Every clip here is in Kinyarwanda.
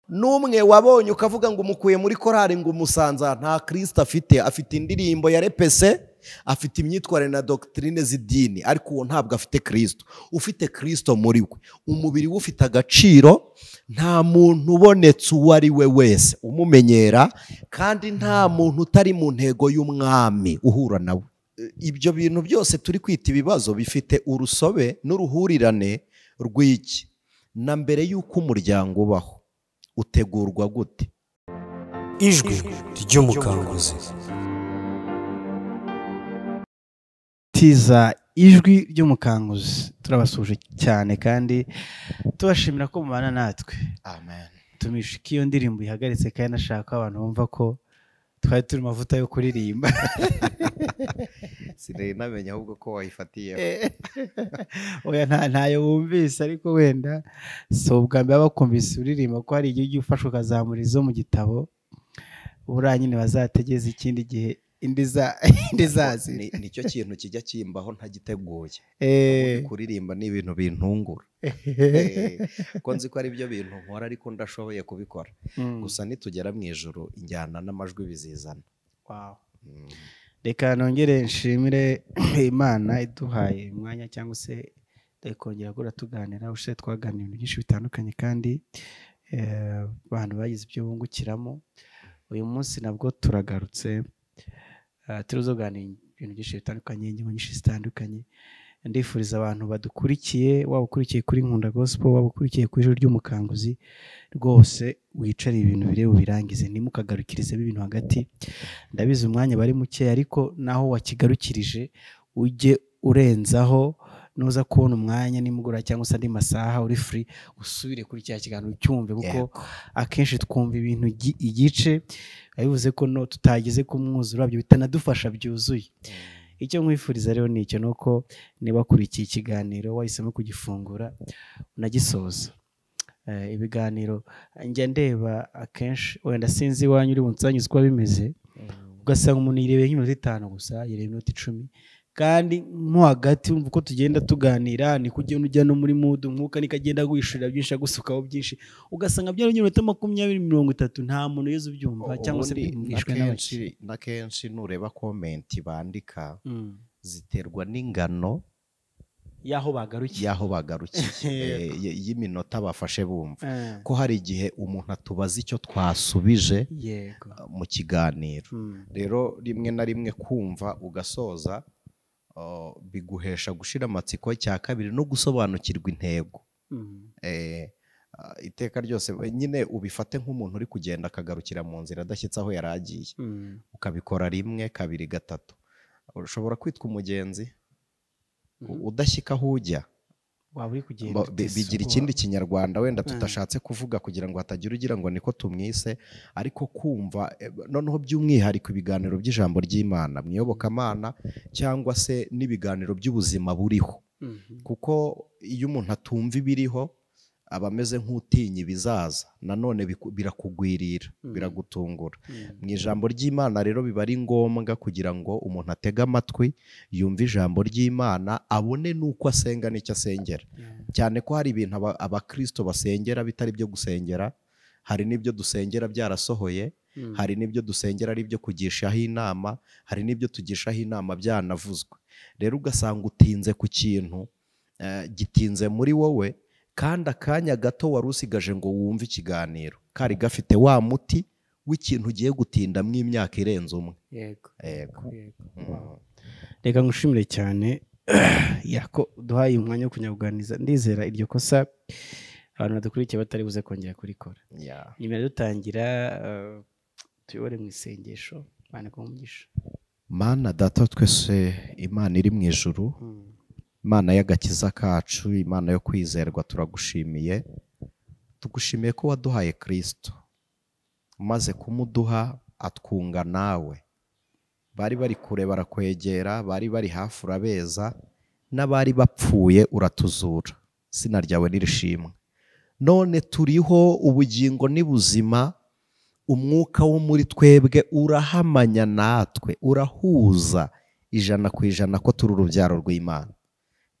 n'umwe wabonye ukavuga ngo umukuye muri korari ngo umusanza, nta Kristo afite indirimbo ya repese, afite imyitwarire na doctrine z'idini, ariko uwo ntabwo afite Kristo. Ufite Kristo muri we, umubiri we ufite agaciro, nta muntu ubonetse uwo ari we wese umumenyera, kandi nta muntu utari mu ntego y'umwami uhura nawe. Ibyo bintu byose turi kwita ibibazo bifite urusobe n'uruhurirane rw'iki. Na mbere y'uko umuryango ubaho utegurwa gute? Ijwi ry'umukanguzi. Tiza ijwi ry'umukanguzi, turabasuje cyane kandi tubashimira ko mubana natwe. Amen. Tumisha iyo ndirimbo ihagaritse kandi nashaka abantu bumva ko twari turi mavuta yo kuririmba. Sinari namenye ahubwo ko wayifatiyeho. Oya ntayo wumvise, ariko wenda so ubwa mbere bakumvise uririmba ko hari igihe ufashwe ukazamura izo mu gitabo, buriya nyine bazategeza ikindi gihe indi zazi. Nicyo kintu kijya kimbaho ntagiteguye. Kuririmba ni ibintu bintungura. Ko nzi ko ari byo bintu nkora ariko ndashoboye kubikora. Gusa nitugera mu ijuru injyana n'amajwi bizizana. Wow. Reka nongere nshimire Imana iduhaye umwanya cyangwa se kongera gura tuganira. Ushe twaganira ibintu byinshi bitandukanye kandi abantu bagize ibyo bungukiramo. Uyu munsi nabwo turagarutse, turuzoganira ibintu byinshi bitandukanye, ingingo nyinshi zitandukanye. Ndifuriza abantu badukurikiye, waba ukurikiye kuri Nkunda Gospel, waba ukurikiye ku Ijwi ry'umukanguzi, rwose wicare ibintu bireba birangize, ntimukagarukirize ibintu hagati. Ndabizi umwanya bari muke, ariko naho wakigarukirije ujye urenzaho, nuza kubona umwanya nimugura cyangwa se andi masaha uri free usubire kuri cya kiganiro cyumve, kuko akenshi twumva ibintu igice, bivuze ko no tutageze ku mwuzuro wabyo bitanadufasha byuzuye. Icyo nkwifuriza rero ni icyo, nuko niba kurikiye ikiganiro wahisemo kugifungura unagisoza. Ibiganiro njya ndeba akenshi, wenda sinzi iwanyu uri bunsangize uko bimeze, ugasanga umuntu yirebeye nk'iminota 5 gusa, yirebeye iminota 10, kandi mo hagati wumva uko tugenda tuganira ni kugenda ujya no muri mood, umwuka nikagenda guhishurira byinshi, agusukaho byinshi, ugasanga byari iminota 20-30 nta muntu yeze ubyumva cyangwa se byumvishwe n'abaci. Nakenshi nureba comment bandika ziterwa n'ingano yaho bagarukiye y'iminota bafashe bumva. Ko hari igihe umuntu atubaza icyo twasubije mu kiganiro, rero rimwe na rimwe kumva ugasoza biguhesha gushira amatsiko, cya kabiri no gusobanukirwa intego. Iteka ryose nyine ubifate nk'umuntu uri kugenda akagarukira mu nzira adashyitse aho yaragiye, ukabikora 1, 2, 3. Ushobora kwitwa umugenzi udashyika aho ujya. Bigira ikindi kinyarwanda wenda tutashatse kuvuga kugira ngo hatagira ugira ngo niko tumwise, ariko kumva noneho by'umwihariko ibiganiro by'ijambo ry'Imana, mwiyobokamana cyangwa se n'ibiganiro by'ubuzima buriho. Kuko iyo umuntu atumva ibiriho aba ameze nk'utinya ibizaza, nanone birakugwirira, biragutungura. Mu ijambo ry'Imana rero biba ari ngombwa kugira ngo umuntu atege amatwi, yumve ijambo ry'Imana, abone n'uko asenga n'icyo asengera. Cyane ko hari ibintu abakristo basengera bitari byo gusengera, hari n'ibyo dusengera byarasohoye, hari n'ibyo dusengera ari byo kugishaho inama, hari n'ibyo tugishaho inama byanavuzwe. Rero ugasanga utinze ku kintu gitinze muri wowe, kandi akanya gato wari usigaje ngo wumve ikiganiro kari gafite wa muti w'ikintu ugiye gutindamo imyaka irenze umwe. Yego. Reka ngushimire cyane yako duhaye umwanya wo kunyabuganiza. Ndizera iryo kosa abantu badukurikiye batari buze kongera kurikora. Nyuma dutangira tuyobore mu isengesho. Mana kumugisha. Mana Data twese, Imana iri mu ijuru, Imana y'agakiza kacu, Imana yo kwizerwa, turagushimiye. Tugushimiye ko waduhaye Kristo, umaze kumuduha atwunga nawe. Bari bari kure barakwegera, bari bari hafi urabeza, n'abari bapfuye uratuzura. Izina ryawe nirishimwe. None turiho, ubugingo n'ubuzima, umwuka wo muri twebwe urahamanya natwe, urahuza 100% ko turi urubyaro rw'Imana.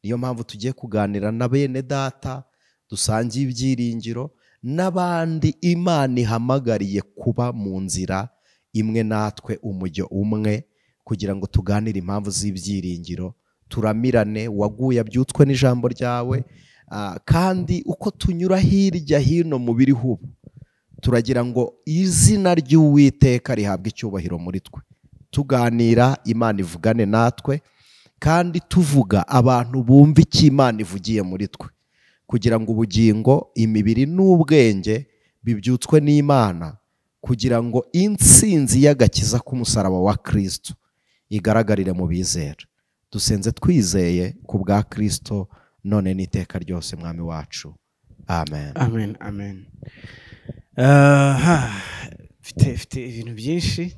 Niyo mpamvu tugiye kuganira na bene data, dusangiye ibyiringiro, n'abandi Imana ihamagariye kuba mu nzira imwe natwe, umujyo umwe, kugira ngo tuganire impamvu z'ibyiringiro, turamirane, waguye abyutswe n'ijambo ryawe. Kandi uko tunyura hirya hino mu biriho ubu, turagira ngo izina ry'Uwiteka rihabwe icyubahiro muri twe, tuganira Imana ivugane natwe, kandi tuvuga abantu bumva icyo Imana ivugiye muri twe, kugira ngo ubugingo, imibiri n'ubwenge bibyutswe n'Imana, kugira ngo intsinzi y'agakiza k'umusaraba wa Kristo igaragarire mu bizera. Dusenze twizeye ku bwa Kristo none n'iteka ryose, mwami wacu, amen. Amen, amen. Mfite ibintu byinshi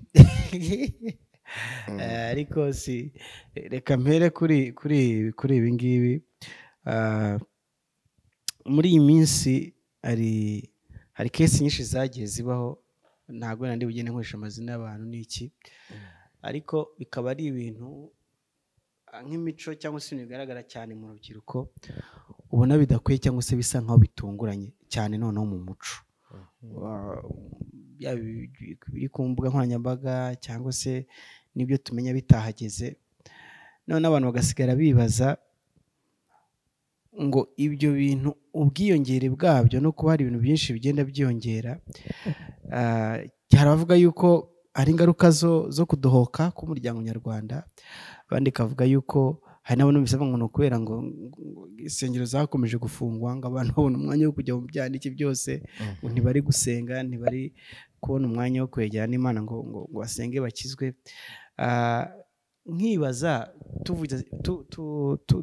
ariko reka mpere kuri ibi ngibi. Muri iyi minsi hari kesi nyinshi zagiye zibaho, ntabwo nandi bugende nkoresha amazina y'abantu n'iki, ariko bikaba ari ibintu nk'imico cyangwa se ibintu bigaragara cyane mu rubyiruko, ubona bidakwiye cyangwa se bisa nkaho bitunguranye cyane noneho mu muco, biri ku mbuga nkoranyambaga cyangwa se n'ibyo tumenya bitahageze, none abantu bagasigara bibaza ngo ibyo bintu, ubwiyongere bwabyo no kuba hari ibintu byinshi bigenda byiyongera, hari abavuga yuko hari ingaruka zo kudohoka k'umuryango nyarwanda, abandi kavuga yuko hari n'abantu bisaba ngo kubera ngo insengero zakomeje gufungwa, ngo abantu babona umwanya wo kujya mu byaha n'iki byose, ngo ntibari gusenga, ntibari kubona umwanya wo kwegera n'Imana ngo basenge bakizwe. Nkibaza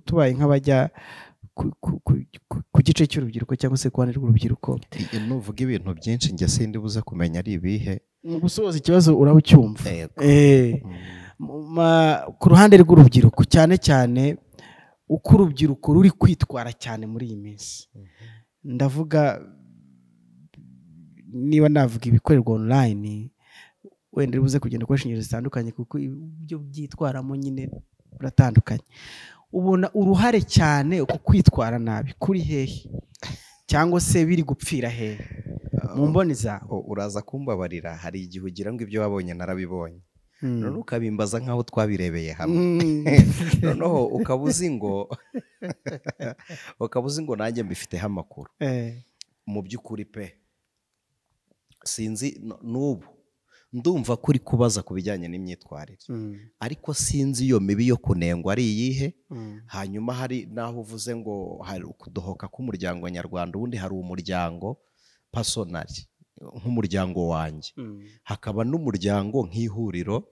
tubaye nk'abajya ku gice cy'urubyiruko cyangwa se ku ruhande rw'urubyiruko, nuvuga ibintu byinshi njye sindi buze kumenya ari ibihe, mu gusoza ikibazo urabucyumva. Ku ruhande rw'urubyiruko cyane cyane, uko urubyiruko ruri kwitwara cyane muri iyi minsi, ndavuga niba navuga ibikorerwa online, wenda buze kugenda ukoresha ingero zitandukanye kuko ibyo byitwaramo nyine buratandukanye. Ubona uruhare cyane uko kwitwara nabi kuri hehe, cyangwa se biri gupfira hehe mu mboni zawe? Uraza kumbabarira, hari igihe ugira ngo ibyo wabonye narabibonye, none ukabimbaza nk'aho twabirebeye hamwe, noneho ukaba uzi ngo nanjye mbifiteho amakuru. Mu by'ukuri pe, sinzi n'ubu ndumva kuri kubaza ku bijyanye n'imyitwarire, ariko sinzi iyo mibi yo kunengwa ari iyihe. Hanyuma hari naho uvuze ngo hari ukudohoka k'umuryango nyarwanda, ubundi hari umuryango personally nk'umuryango wanjye, hakaba n'umuryango nk'ihuriro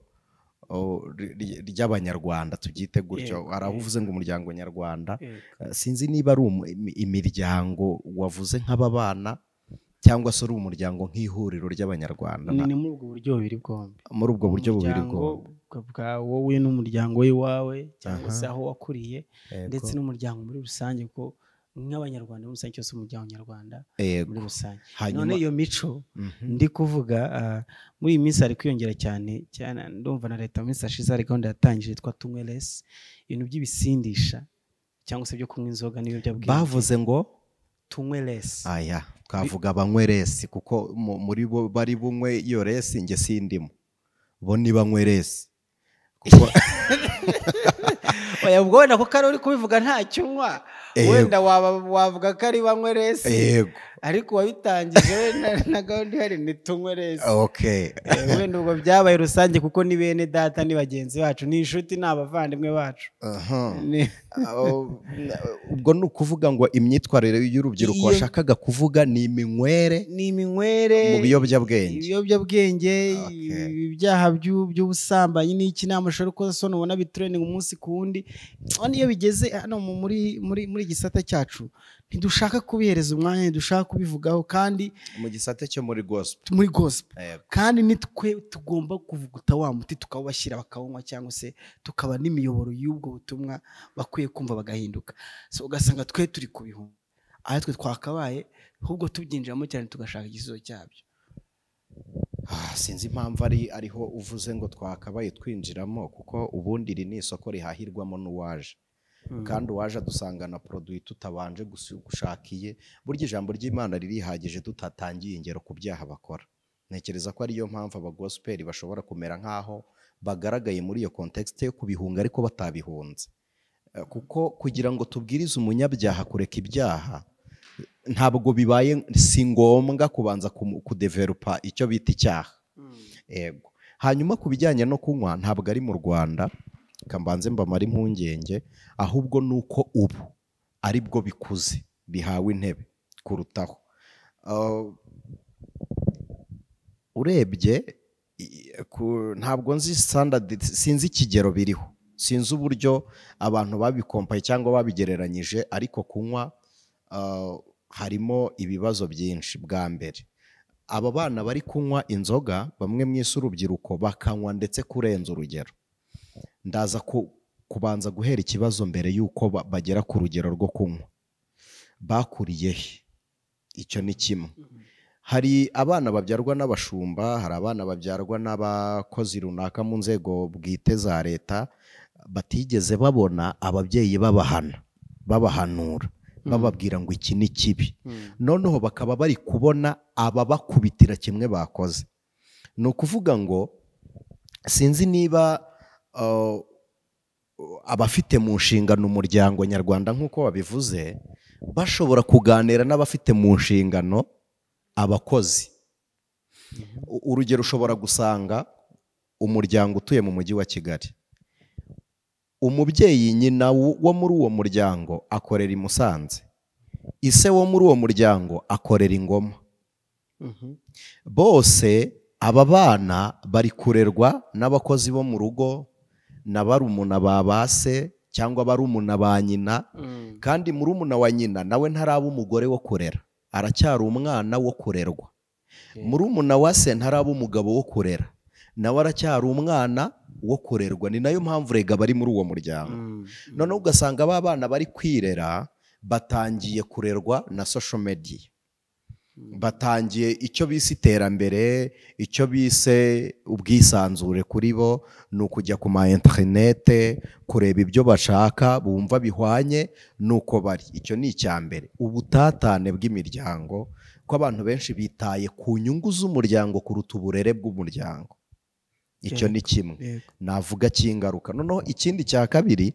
ry'abanyarwanda, tubyite gutyo. Aravuze ngo umuryango nyarwanda, sinzi niba ari imiryango wavuze nk'ababana cyangwa se ari umuryango nk'ihuriro ry'abanyarwanda. Ni muri ubwo buryo bubiri bwombi, muri ubwo buryo bubiri bwombi, bwa wowe n'umuryango w'iwawe cyangwa se aho wakuriye, ndetse n'umuryango muri rusange, ko nk'abanyarwanda muri rusange, cyose umuryango nyarwanda muri rusange. None iyo mico ndi kuvuga muri iyi minsi hari kwiyongera cyane cyane, ndumva na leta mu minsi ashize hari gahunda yatangije yitwa tunywe less, ibintu by'ibisindisha cyangwa se byo kunywa inzoga n'ibiyobyabwenge. Bavuze ngo tunywe less. Twavuga banywe less, kuko muri bo bari bunywe iyo less, njye sindimo, bo ni banywe less. Oya, ubwo wenda ko kari uri kubivuga ntacyo unywa, wenda wavuga ko ari banywe less, ariko wabitangije na gahunda ihari ni tunywe less. Wenda ubwo byabaye rusange kuko ni bene data, ni bagenzi bacu, ni inshuti, ni abavandimwe bacu. Ubwo ni ukuvuga ngo imyitwarire y'urubyiruko washakaga kuvuga ni iminywere mu biyobyabwenge, ibyaha by'ubusambanyi n'iki, n'amashuri uko sone ubona bitrening umunsi ku wundi. Niyo bigeze hano muri gisata cyacu, ntidushaka kubihereza umwanya, ntidushaka kubivugaho, kandi mu gisata cyo muri gospel kandi nitwe tugomba kuvuguta wa muti tukawubashyira bakawunywa, cyangwa se tukaba n'imiyoboro y'ubwo butumwa bakwiye kumva bagahinduka. So ugasanga twe turi kubihumba, aho twe twakabaye ahubwo tubyinjiramo cyane tugashaka igisubizo cyabyo. Sinzi impamvu ariho uvuze ngo twakabaye twinjiramo, kuko ubundi iri ni isoko rihahirwamo n'uwaje. kandi uwaje adusangana produit tutabanje gushakiye. Burya ijambo ry'Imana ririhagije tutatangiye ingero ku byaha bakora. Ntekereza ko ariyo mpamvu abagospel bashobora kumera nk'aho bagaragaye muri iyo context yo kubihunga ariko batabihunze, kuko kugira ngo tubwirize umunyabyaha kureka ibyaha ntabwo bibaye, si ngombwa kubanza kudevelopa icyo bita icyaha. Yego. Hanyuma ku bijyanye no kunywa ntabwo ari mu Rwanda, kambanze mbamara impungenge, ahubwo nuko ubu ari bwo bikuze bihawe intebe kurutaho. Urebye ntabwo nzi standard, sinzi ikigero biriho, sinzi uburyo abantu babikompaye cyangwa babigereranyije, ariko kunywa harimo ibibazo byinshi. Bwa mbere, aba bana bari kunywa inzoga, bamwe mw'isi urubyiruko bakanywa ndetse kurenza urugero. Ndaza kubanza guhera ikibazo mbere y'uko bagera ku rugero rwo kunywa. Bakuriye he? Icyo ni kimwe. Hari abana babyarwa n'abashumba, hari abana babyarwa n'abakozi runaka mu nzego bwite za leta, batigeze babona ababyeyi babahanura, bababwira ngo iki ni kibi. Noneho bakaba bari kubona ababakubitira kimwe bakoze. Ni ukuvuga ngo sinzi niba abafite mu nshingano umuryango nyarwanda nk'uko babivuze bashobora kuganira n'abafite mu nshingano abakozi. Urugero, ushobora gusanga umuryango utuye mu mujyi wa Kigali, umubyeyi nyina wo muri uwo muryango akorera i Musanze, ise wo muri uwo muryango akorera i Ngoma. Bose aba bana bari kurerwa n'abakozi bo mu rugo, na barumuna ba base cyangwa barumuna ba nyina, kandi murumuna wa nyina nawe ntaraba umugore wo kurera, aracyari umwana wo kurerwa. Murumuna wa se ntaraba umugabo wo kurera, nawe aracyari umwana wo kurerwa. Ni nayo mpamvu rega bari muri uwo muryango. Noneho ugasanga aba bana bari kwirera batangiye kurerwa na social media, batangiye icyo bise iterambere, icyo bise ubwisanzure kuri bo, ni ukujya ku ma interinete kureba ibyo bashaka bumva bihwanye nuko bari. Icyo ni icya mbere, ubutatane bw'imiryango, ko abantu benshi bitaye ku nyungu z'umuryango kuruta uburere bw'umuryango. Icyo ni kimwe navuga cy'ingaruka. Noneho ikindi cya kabiri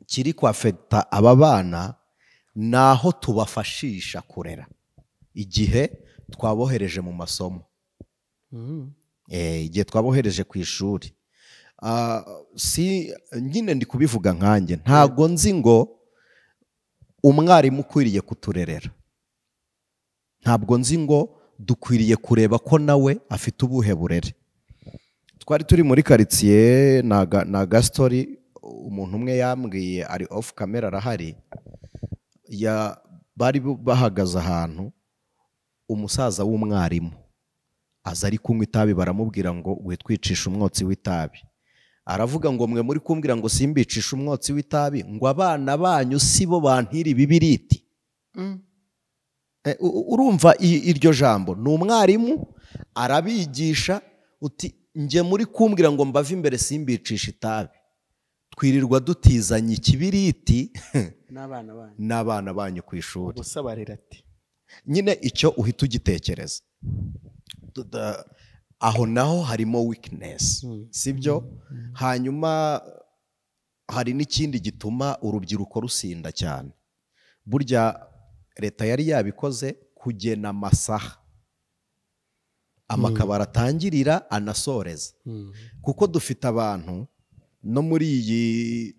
kiri kwafekta aba bana, naho tubafashisha kurera igihe twabohereje mu masomo, igihe twabohereje ku ishuri. Nyine ndi kubivuga nkanjye, ntago nzi ngo umwarimu ukwiriye kuturerera, ntabwo nzi ngo dukwiriye kureba ko nawe afite ubuhe burere. Twari turi muri quartier na gastori, umuntu umwe yambwiye, ari off camera arahari, bari bahagaze ahantu, umusaza w'umwarimu aza ari kunywa itabi, baramubwira ngo we twicisha umwotsi w'itabi. Aravuga ngo mwe muri kumbwira ngo simbicisha umwotsi w'itabi, ngo abana banyu sibo bantira ibibiriti. Urumva iryo jambo? Ni umwarimu arabigisha, uti nge muri kumbwira ngo mbave imbere simbicisha itabi, twirirwa dutizanye ikibiriti n'abana banyu ku ishuri. Nyine icyo uhita ugitekereza, aho naho harimo weakness, sibyo? Hanyuma hari n'ikindi gituma urubyiruko rusinda cyane. Burya leta yari yabikoze kugena amasaha amakabara atangirira anasoreza, kuko dufite abantu no muri iyi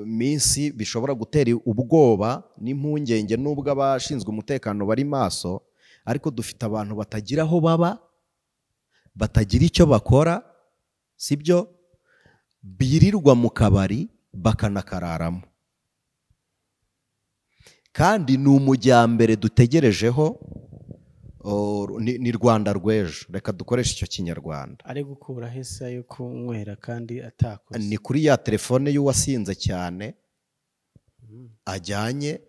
minsi bishobora gutera ubwoba n'impungenge, nubwo abashinzwe umutekano bari maso, ariko dufite abantu batagira aho baba, batagira icyo bakora, sibyo? Birirwa mu kabari bakanakararamo. Kandi ni umujyambere dutegerejeho, ni Rwanda rw'ejo, reka dukoreshe icyo kinyarwanda. Ari gukura hesa yo kunywera kandi atakoze. Ni kuri ya telefone y'uwasinze cyane, ajyanye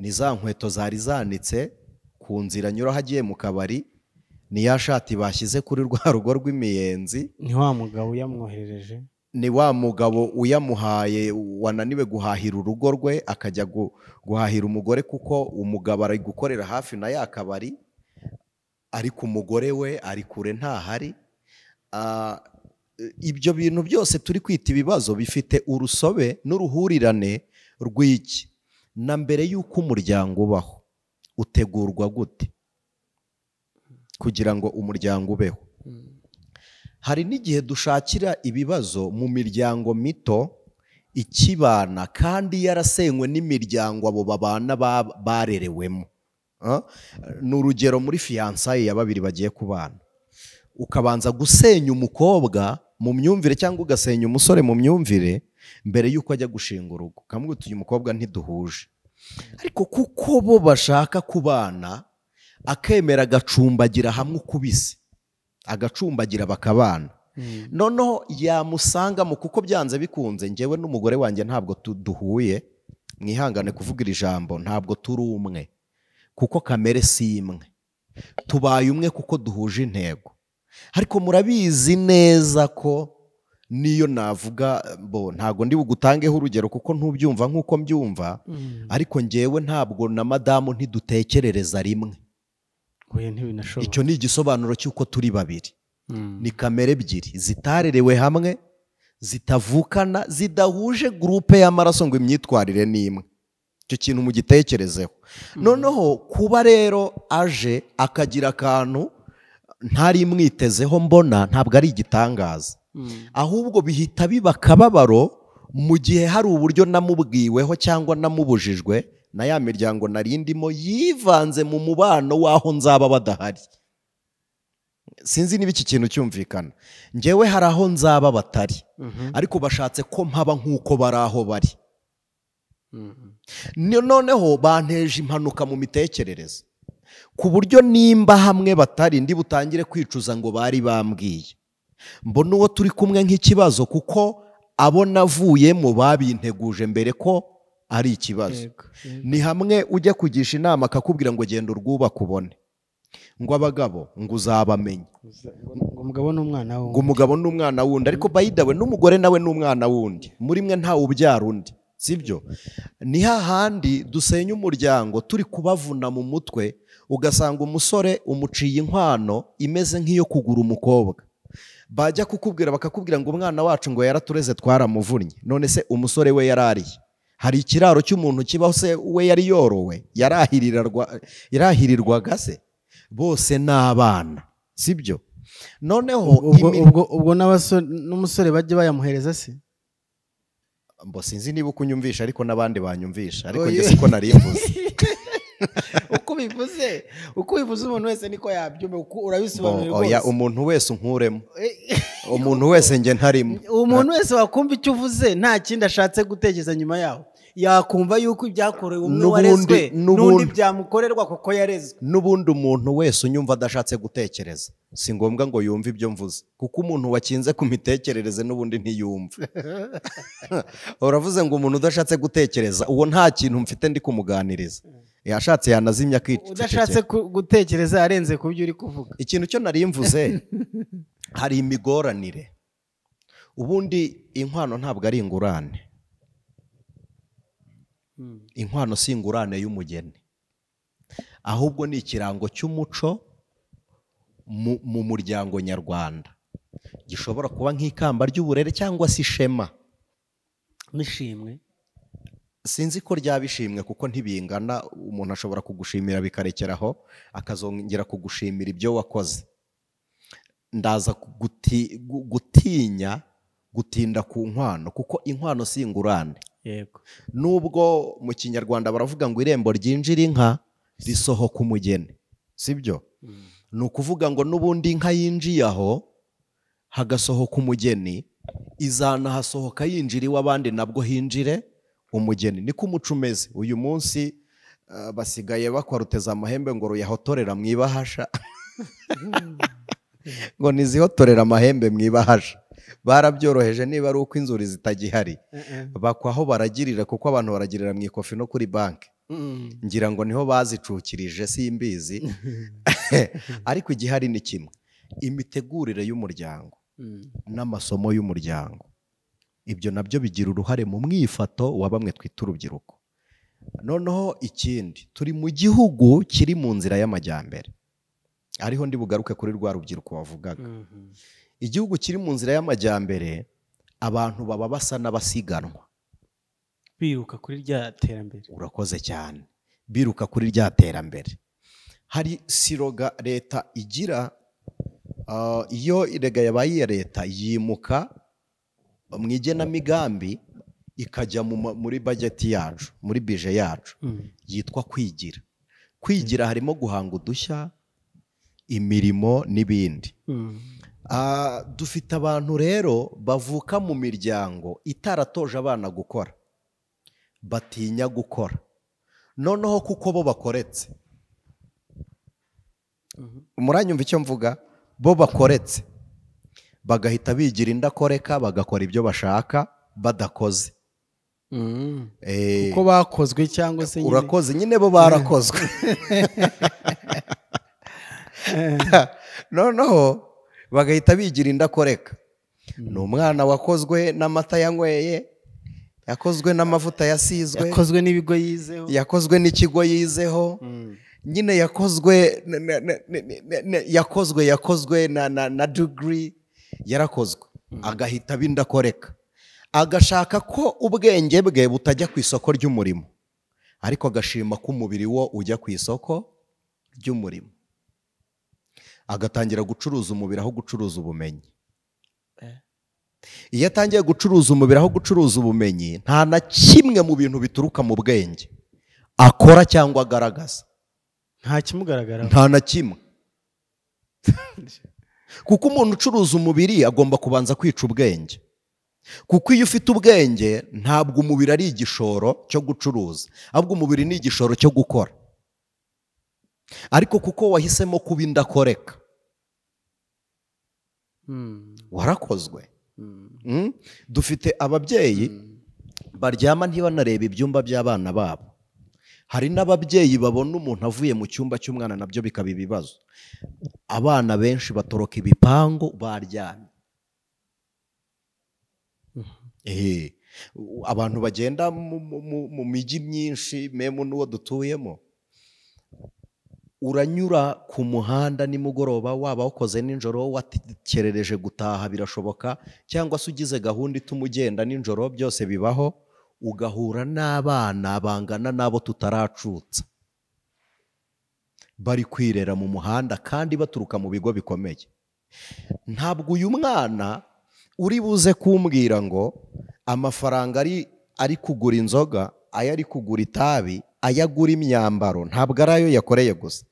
ni za nkweto zari zanitse ku nzira anyuraho agiye mu kabari, ni ya shati bashyize kuri rwa rugo rw'imiyenzi, ni wa mugabo yamwoherereje, ni wa mugabo uyamuhaye wananiwe guhahira urugo rwe akajya guhahira umugore, kuko umugabo ari gukorera hafi na ya kabari ariko umugore we ari kure ntahari. Ibyo bintu byose turi kwita ibibazo bifite urusobe n'uruhurirane rw'iki. Na mbere y'uko umuryango ubaho utegurwa gute kugira ngo umuryango ubeho? Hari n'igihe dushakira ibibazo mu miryango mito ikibana kandi yarasenywe n'imiryango abo babana barerewemo. Ni urugero muri fiyansaye ya babiri bagiye kubana, ukabanza gusenya umukobwa mu myumvire cyangwa ugasenya umusore mu myumvire mbere y'uko ajya gushinga urugo, ukamubwira uti uyu mukobwa ntiduhuje, ariko kuko bo bashaka kubana akemera agacumbagira hamwe ukubise, agacumbagira bakabana. Noneho yamusangamo, kuko byanze bikunze njyewe n'umugore wanjye ntabwo duhuye, mwihangane kuvuga iri jambo, ntabwo turi umwe kuko kamere si imwe, tubaye umwe kuko duhuje intego. Ariko murabizi neza ko niyo navuga ntabwo ndi bugutangeho urugero kuko ntubyumva nk'uko mbyumva, ariko njyewe ntabwo na madamu ntidutekerereza rimwe. Icyo ni igisobanuro cy'uko turi babiri. Ni kamere ebyiri zitarerewe hamwe, zitavukana, zidahuje gurupe y'amaraso ngo imyitwarire ni imwe. Icyo kintu mugitekerezeho. Noneho kuba rero aje akagira akantu ntari mwitezeho mbona, ntabwo ari igitangaza, ahubwo bihita biba akababaro mu gihe hari uburyo namubwiweho cyangwa namubujijwe na ya miryango narindimo yivanze mu mubano w'aho nzaba badahari. Sinzi niba iki kintu cyumvikana. Njyewe hari aho nzaba batari, ariko bashatse ko mpaba nk'uko bari aho bari. Noneho banteje impanuka mu mitekerereze, ku buryo nimba hamwe batari ndi butangire kwicuza ngo bari bambwiye. Mbona uwo turi kumwe nk'ikibazo, kuko abo navuyemo babinteguje mbere ko ari ikibazo. Ni hamwe ujya kugisha inama akakubwira ngo genda urwubake ubone, ngo abagabo ngo uzabamenye, ngo umugabo n'umwana wundi, ngo umugabo n'umwana wundi, ariko bayidawe n'umugore nawe n'umwana wundi, muri mwe ntawe ubyara undi, sibyo? Ni hahandi dusenya umuryango turi kubavuna mu mutwe, ugasanga umusore umuciye inkwano imeze nk'iyo kugura umukobwa, bajya kukubwira bakakubwira ngo umwana wacu ngo yaratureze twaramuvunnye. None se umusore we yarariye? Hari ikiraro cy'umuntu kibaho se we yari yorowe? Yarahirirwaga se? Bose ni abana, sibyo? Noneho ubwo n'umusore bajye bayamuhereza se? Sinzi niba ukunyumvisha ariko n'abandi banyumvisha, ariko njye siko narimvuze. uko bivuze umuntu wese niko yabyumva, urabisobanura rwose. Oya, umuntu wese unkuremo, umuntu wese njye ntarimo. Umuntu wese wakumva icyo uvuze nta kindi ashatse gutekereza nyuma yaho, yakumva yuko ibyakorewe umwe warezwe n'undi byamukorerwa kuko yarezwe. N'ubundi umuntu wese unyumva adashatse gutekereza si ngombwa ngo yumve ibyo mvuze, kuko umuntu wakinze ku mitekerereze n'ubundi ntiyumva. Uravuze ngo umuntu udashatse gutekereza, uwo nta kintu mfite ndi kumuganiriza, yashatse yanazimya kwicecekera. Udashatse gutekereza arenze ku byo uri kuvuga. Ikintu cyo nari mvuze, hari imigoranire. Ubundi inkwano ntabwo ari ingurane. Inkwano si ingurane y'umugeni, ahubwo ni ikirango cy'umuco mu muryango nyarwanda, gishobora kuba nk'ikamba ry'uburere cyangwa se ishema n'ishimwe. Sinzi ko ryaba ishimwe kuko ntibingana. Umuntu ashobora kugushimira bikarekeraho, akazongera kugushimira ibyo wakoze. Ndaza gutinda ku nkwano, kuko inkwano si ingurane. Yego. Nubwo mu kinyarwanda baravuga ngo irembo ryinjira inka risohoka umugeni, sibyo? Ni ukuvuga ngo n'ubundi inka yinjiye aho hagasohoka umugeni, izanahasohoka yinjira iw'abandi nabwo hinjire umugeni. Niko umuco umeze. Uyu munsi basigaye bakwaruteza amahembe ngo ruyahotorera mu ibahasha, ngo nizihotorera amahembe mu ibahasha. Barabyoroheje, niba ari uko inzuri zitagihari bakwaho baragirira, kuko abantu baragirira mu ikofi no kuri banki. Ngira ngo niho bazicukirije, simbizi. Ariko igihari ni kimwe, imitegurire y'umuryango n'amasomo y'umuryango ibyo nabyo bigira uruhare mu mwifato wa bamwe twita urubyiruko. Noneho ikindi, turi mu gihugu kiri mu nzira y'amajyambere, ariho ndi bugaruke kuri rwa rubyiruko wavugaga. Igihugu kiri mu nzira y'amajyambere, abantu baba basa n'abasiganwa, biruka kuri rya terambere. urakoze cyane, biruka kuri rya terambere. Hari siroga leta igira, iyo irega yabaye iya leta yimuka mu igenamigambi ikajya muri bajeti yacu, muri bije yacu, yitwa kwigira. Kwigira harimo guhanga udushya, imirimo n'ibindi. Dufite abantu rero bavuka mu miryango itaratoje abana gukora, batinya gukora, noneho kuko bo bakoretse, muranyumva icyo mvuga, bo bakoretse bagahita bigira indakoreka, bagakora ibyo bashaka badakoze. Kuko bakozwe cyangwa se urakoze nyine, bo barakozwe. Noneho bagahita bigira indakoreka. Ni umwana wakozwe n'amata yanyweye, yakozwe n'amavuta yasizwe, yakozwe n'ibigo yizeho, yakozwe n'ikigo yizeho, nyine yakozwe na degree, yarakozwe. Agahita bindakoreka, agashaka ko ubwenge bwe butajya ku isoko ry'umurimo, ariko agashima ko umubiri wo ujya ku isoko ry'umurimo. Agatangira gucuruza umubiri aho gucuruza ubumenyi. Iyo atangiye gucuruza umubiri aho gucuruza ubumenyi, nta na kimwe mu bintu bituruka mu bwenge akora cyangwa agaragaza, nta kimugaragara, nta na kimwe. Kuko umuntu ucuruza umubiri agomba kubanza kwica ubwenge. Kuko iyo ufite ubwenge, ntabwo umubiri ari igishoro cyo gucuruza, ahubwo umubiri ni igishoro cyo gukora. Ariko kuko wahisemo kuba indakoreka, warakozwe. Dufite ababyeyi baryama ntibanarebe ibyumba by'abana babo. Hari n'ababyeyi babona umuntu avuye mu cyumba cy'umwana, nabyo bikaba ibibazo. Abana benshi batoroka ibipangu baryamye. Abantu bagenda mu mijyi myinshi, memu n'uwo dutuyemo, uranyura ku muhanda nimugoroba, waba wakoze nijoro, watekerereje gutaha birashoboka, cyangwa se ugize gahunda ituma ugenda nijoro, byose bibaho, ugahura n'abana bangana n'abo tutaracutsa, bari kwirera mu muhanda kandi baturuka mu bigo bikomeye. Ntabwo uyu mwana uri buze kumbwira ngo amafaranga ari kugura inzoga, ayo ari kugura itabi, ayo agura imyambaro, ntabwo ari ayo yakoreye gusa.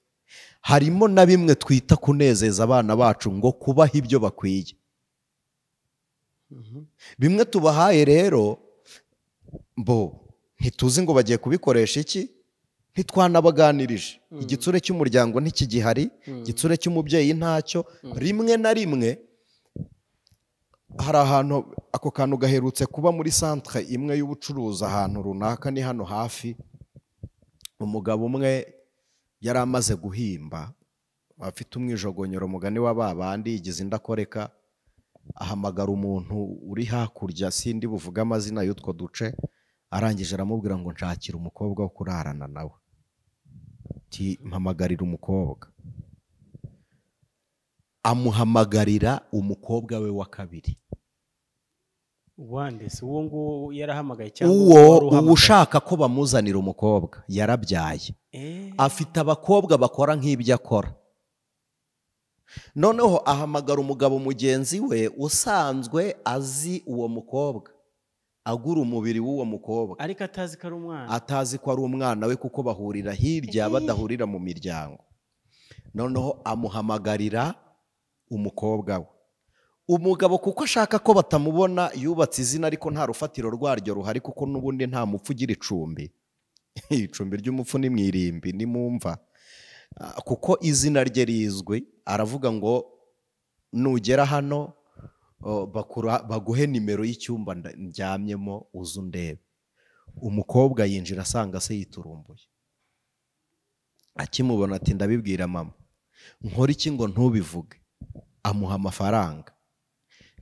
Harimo na bimwe twita kunezeza abana bacu, ngo kubaha ibyo bakwiye. Bimwe tubahaye rero, ntituzi ngo bagiye kubikoresha iki, ntitwanabaganirije. Igitsure cy'umuryango ntikigihari, igitsure cy'umubyeyi ntacyo. Rimwe na rimwe hari ahantu, ako kantu gaherutse kuba muri centre imwe y'ubucuruzi ahantu runaka, ni hano hafi. Umugabo umwe yari amaze guhimba, afite umwijogonyero, mugani wa babandi, yigize indakoreka, ahamagara umuntu uri hakurya, sindi buvuga amazina y'utwo duce, arangije aramubwira ngo nshakira umukobwa wo kurarana nawe. Mpamagarira umukobwa. Amuhamagarira umukobwa we wa kabiri. Wandese uwo nguwo yarahamagaye cyangwa uwo ushaka ko bamuzanira umukobwa yarabyaye. Afite abakobwa bakora nk'ibyo akora. Noneho ahamagara umugabo mugenzi we usanzwe azi uwo mukobwa, agura umubiri w'uwo mukobwa, ariko atazi ko ari umwana, atazi ko ari umwana we, kuko bahurira hirya badahurira mu miryango. Noneho amuhamagarira umukobwa we. Umugabo kuko ashaka ko batamubona, yubatse izina ariko nta rufatiro rwaryo ruhari, kuko n'ubundi nta mupfu ugira icumbi. Icumbi ry'umupfu ni mu irimbi, ni mu mva. Kuko izina rye rizwi, aravuga ngo nugera hano baguhe nimero y'icyumba ndyamyemo uze undebe. Umukobwa yinjira asanga se yiturumbuye. Akimubona ati ndabibwira mama, nkora iki ngo ntubivuge? Amuha amafaranga.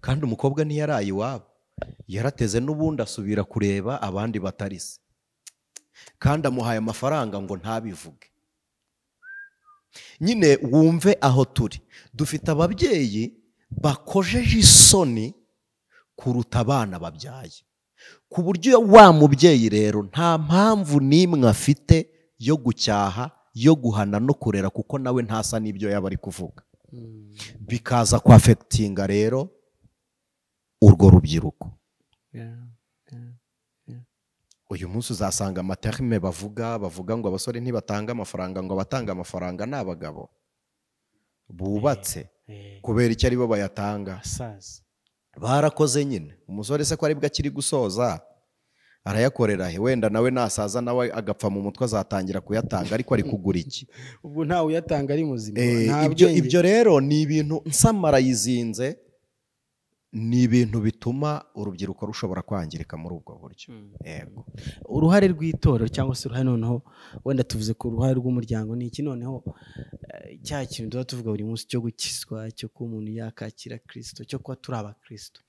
Kandi umukobwa ntiyaraye iwabo, yarateze n'ubundi asubira kureba abandi batarise, kandi amuhaye amafaranga ngo ntabivuge. Nyine wumve aho turi, dufite ababyeyi bakojeje isoni kuruta abana babyaye, ku buryo wa mubyeyi rero nta mpamvu n'imwe afite yo gucyaha, yo guhana no kurera, kuko nawe ntasa n'ibyo yaba ari kuvuga. Bikaza kwafekitinga rero urwo rubyiruko. Uyu munsi uzasanga amaterme bavuga ngo abasore ntibatanga amafaranga, ngo abatanga amafaranga ni abagabo bubatse, kubera icyo ari bo bayatanga. Barakoze nyine, umusore se ko aribwo akiri gusoza arayakorera he? Wenda nawe nasaza nawe agapfa mu mutwe azatangira kuyatanga, ariko ari kugura iki? Ubwo ntawe uyatanga ari muzima. Ibyo rero ni ibintu nsamarayizinze, ni ibintu bituma urubyiruko rushobora kwangirika muri ubwo buryo. Yego. Uruhare rw'itorero cyangwa se uruhare noneho, wenda tuvuze ku ruhare rw'umuryango, ni iki noneho cya kintu tuba tuvuga buri munsi cyo gukizwa, cyo kuba umuntu yakakira Kristo, cyo kuba turi abakristo,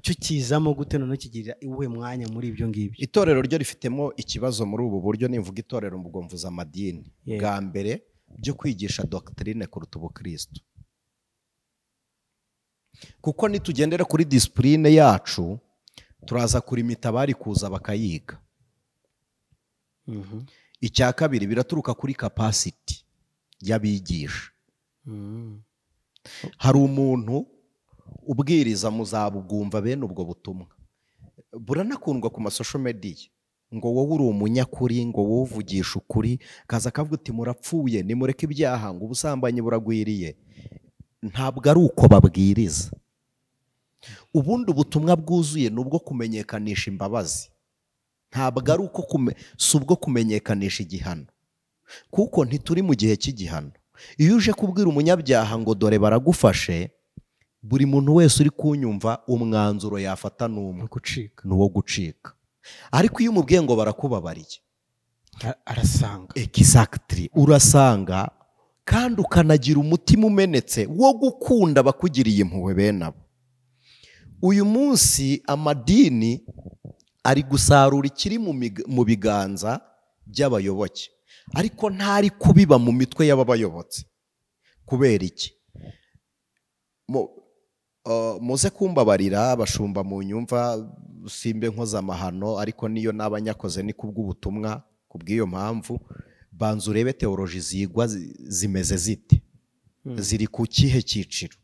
cyo kizamo gute noneho kigirira iwe mwanya muri ibyo ngibyo? Itorero ryo rifitemo ikibazo muri ubu buryo. Nimvuga itorero ubwo mvuza amadini. Bwa mbere byo kwigisha doctrine kuruta ubukristo, kuko nitugendera kuri disipurine yacu turaza kurimita abari kuza bakayiga. Icya kabiri biraturuka kuri capacity y'abigisha. Hari umuntu ubwiriza muzabugumva bene ubwo butumwa, buranakundwa ku masosho media, ngo wowe uri umunyakuri, ngo wowe uvugisha ukuri, kaza kavuga uti murapfuye nimureke ibyaha, ngo ubusambanyi buragwiriye. Ntabwo ari uko babwiriza. Ubundi ubutumwa bwuzuye nubwo kumenyekanisha imbabazi, ntabwo ari uko si ubwo kumenyekanisha igihano, kuko ntituri mu gihe cy'igihano. Iyo uje kubwira umunyabyaha ngo dore baragufashe, buri muntu wese uri kunyumva umwanzuro yafata n'umwe, ni uwo gucika. Ariko iyo umubwiye ngo barakubabariye, arasanga exactly, urasanga kandi ukanagira umutima umenetse wo gukunda abakugiriye impuhwe bene abo. Uyu munsi amadini ari gusarura ikiri mu biganza by'abayoboke, ariko ntari kubiba mu mitwe y'ababayobotse. Kubera iki? Muze kumbabarira abashumba mu nyumva, simbe nkoza amahano, ariko niyo n'abanyakoze ni kubw'ubutumwa. Kubw'iyo mpamvu banza urebe teoloji zigwa zimeze zite, ziri ku kihe cyiciro.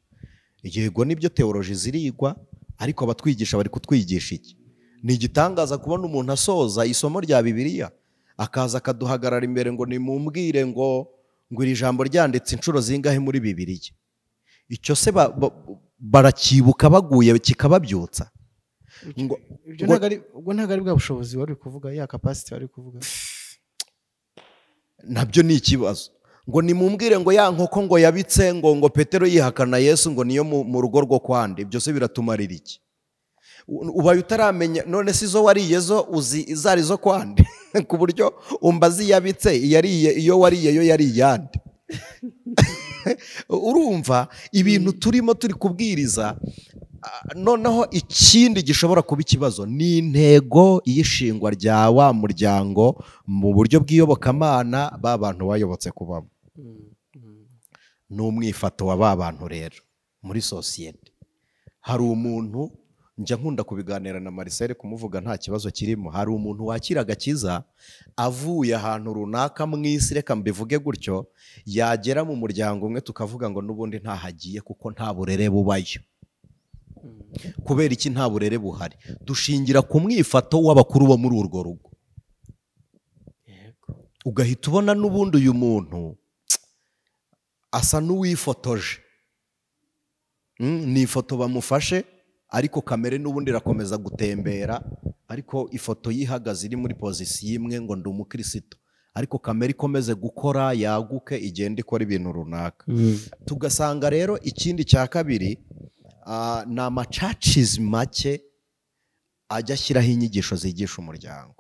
Yego nibyo teoloji zirigwa, ariko abatwigisha bari kutwigisha iki? Ni igitangaza kubona umuntu asoza isomo rya Bibiliya akaza akaduhagarara imbere ngo nimumbwire ngo iri jambo ryanditse inshuro zingahe muri Bibiliya. Icyo se barakibuka baguye kikababyutsa? Ubwo ntabwo ari bwa bushobozi wari kuvuga, ya capacity wari kuvuga. Nabyo ni ikibazo. Ngo nimumbwire ngo ya nkoko ngo yabitse ngo Petero yihakana Yesu ngo niyo mu rugo rwo kwande. Ibyo se biratumarira iki? Ubaye utaramenya, none si zo wariye zo uzi izari zo kwande? Ku buryo umbazi yabitse iyo wariye yo yari yande. Urumva ibintu turimo turi kubwiriza. Noneho ikindi gishobora kuba ikibazo ni intego y'ishingwa rya wa muryango mu buryo bw'iyobokamana ba bantu bayobotse kubamo. N'umwifato wa ba bantu rero muri sosiyete. Hari umuntu njya nkunda kubiganira na Marcel kumuvuga nta kibazo kirimo. Hari umuntu wakira agakiza avuye ahantu runaka mu isi, reka mbivuge gutyo, yagera mu muryango umwe tukavuga ngo n'ubundi ntahagiye kuko nta burere bubayo. Kubera iki nta burere buhari? Dushingira ku mwifato w'abakuru bo muri urwo rugo. Ugahita ubona n'ubundi uyu muntu asa n'uwifotoje. Ni ifoto bamufashe, ariko kamere n'ubundi irakomeza gutembera, ariko ifoto yihagaze iri muri pozisiyo imwe ngo ndi umukristo, ariko kamere ikomeze gukora yaguke igenda ikora ibintu runaka. Tugasanga rero ikindi cya kabiri ni amacacizi make ajya ashyiraho inyigisho zigisha umuryango.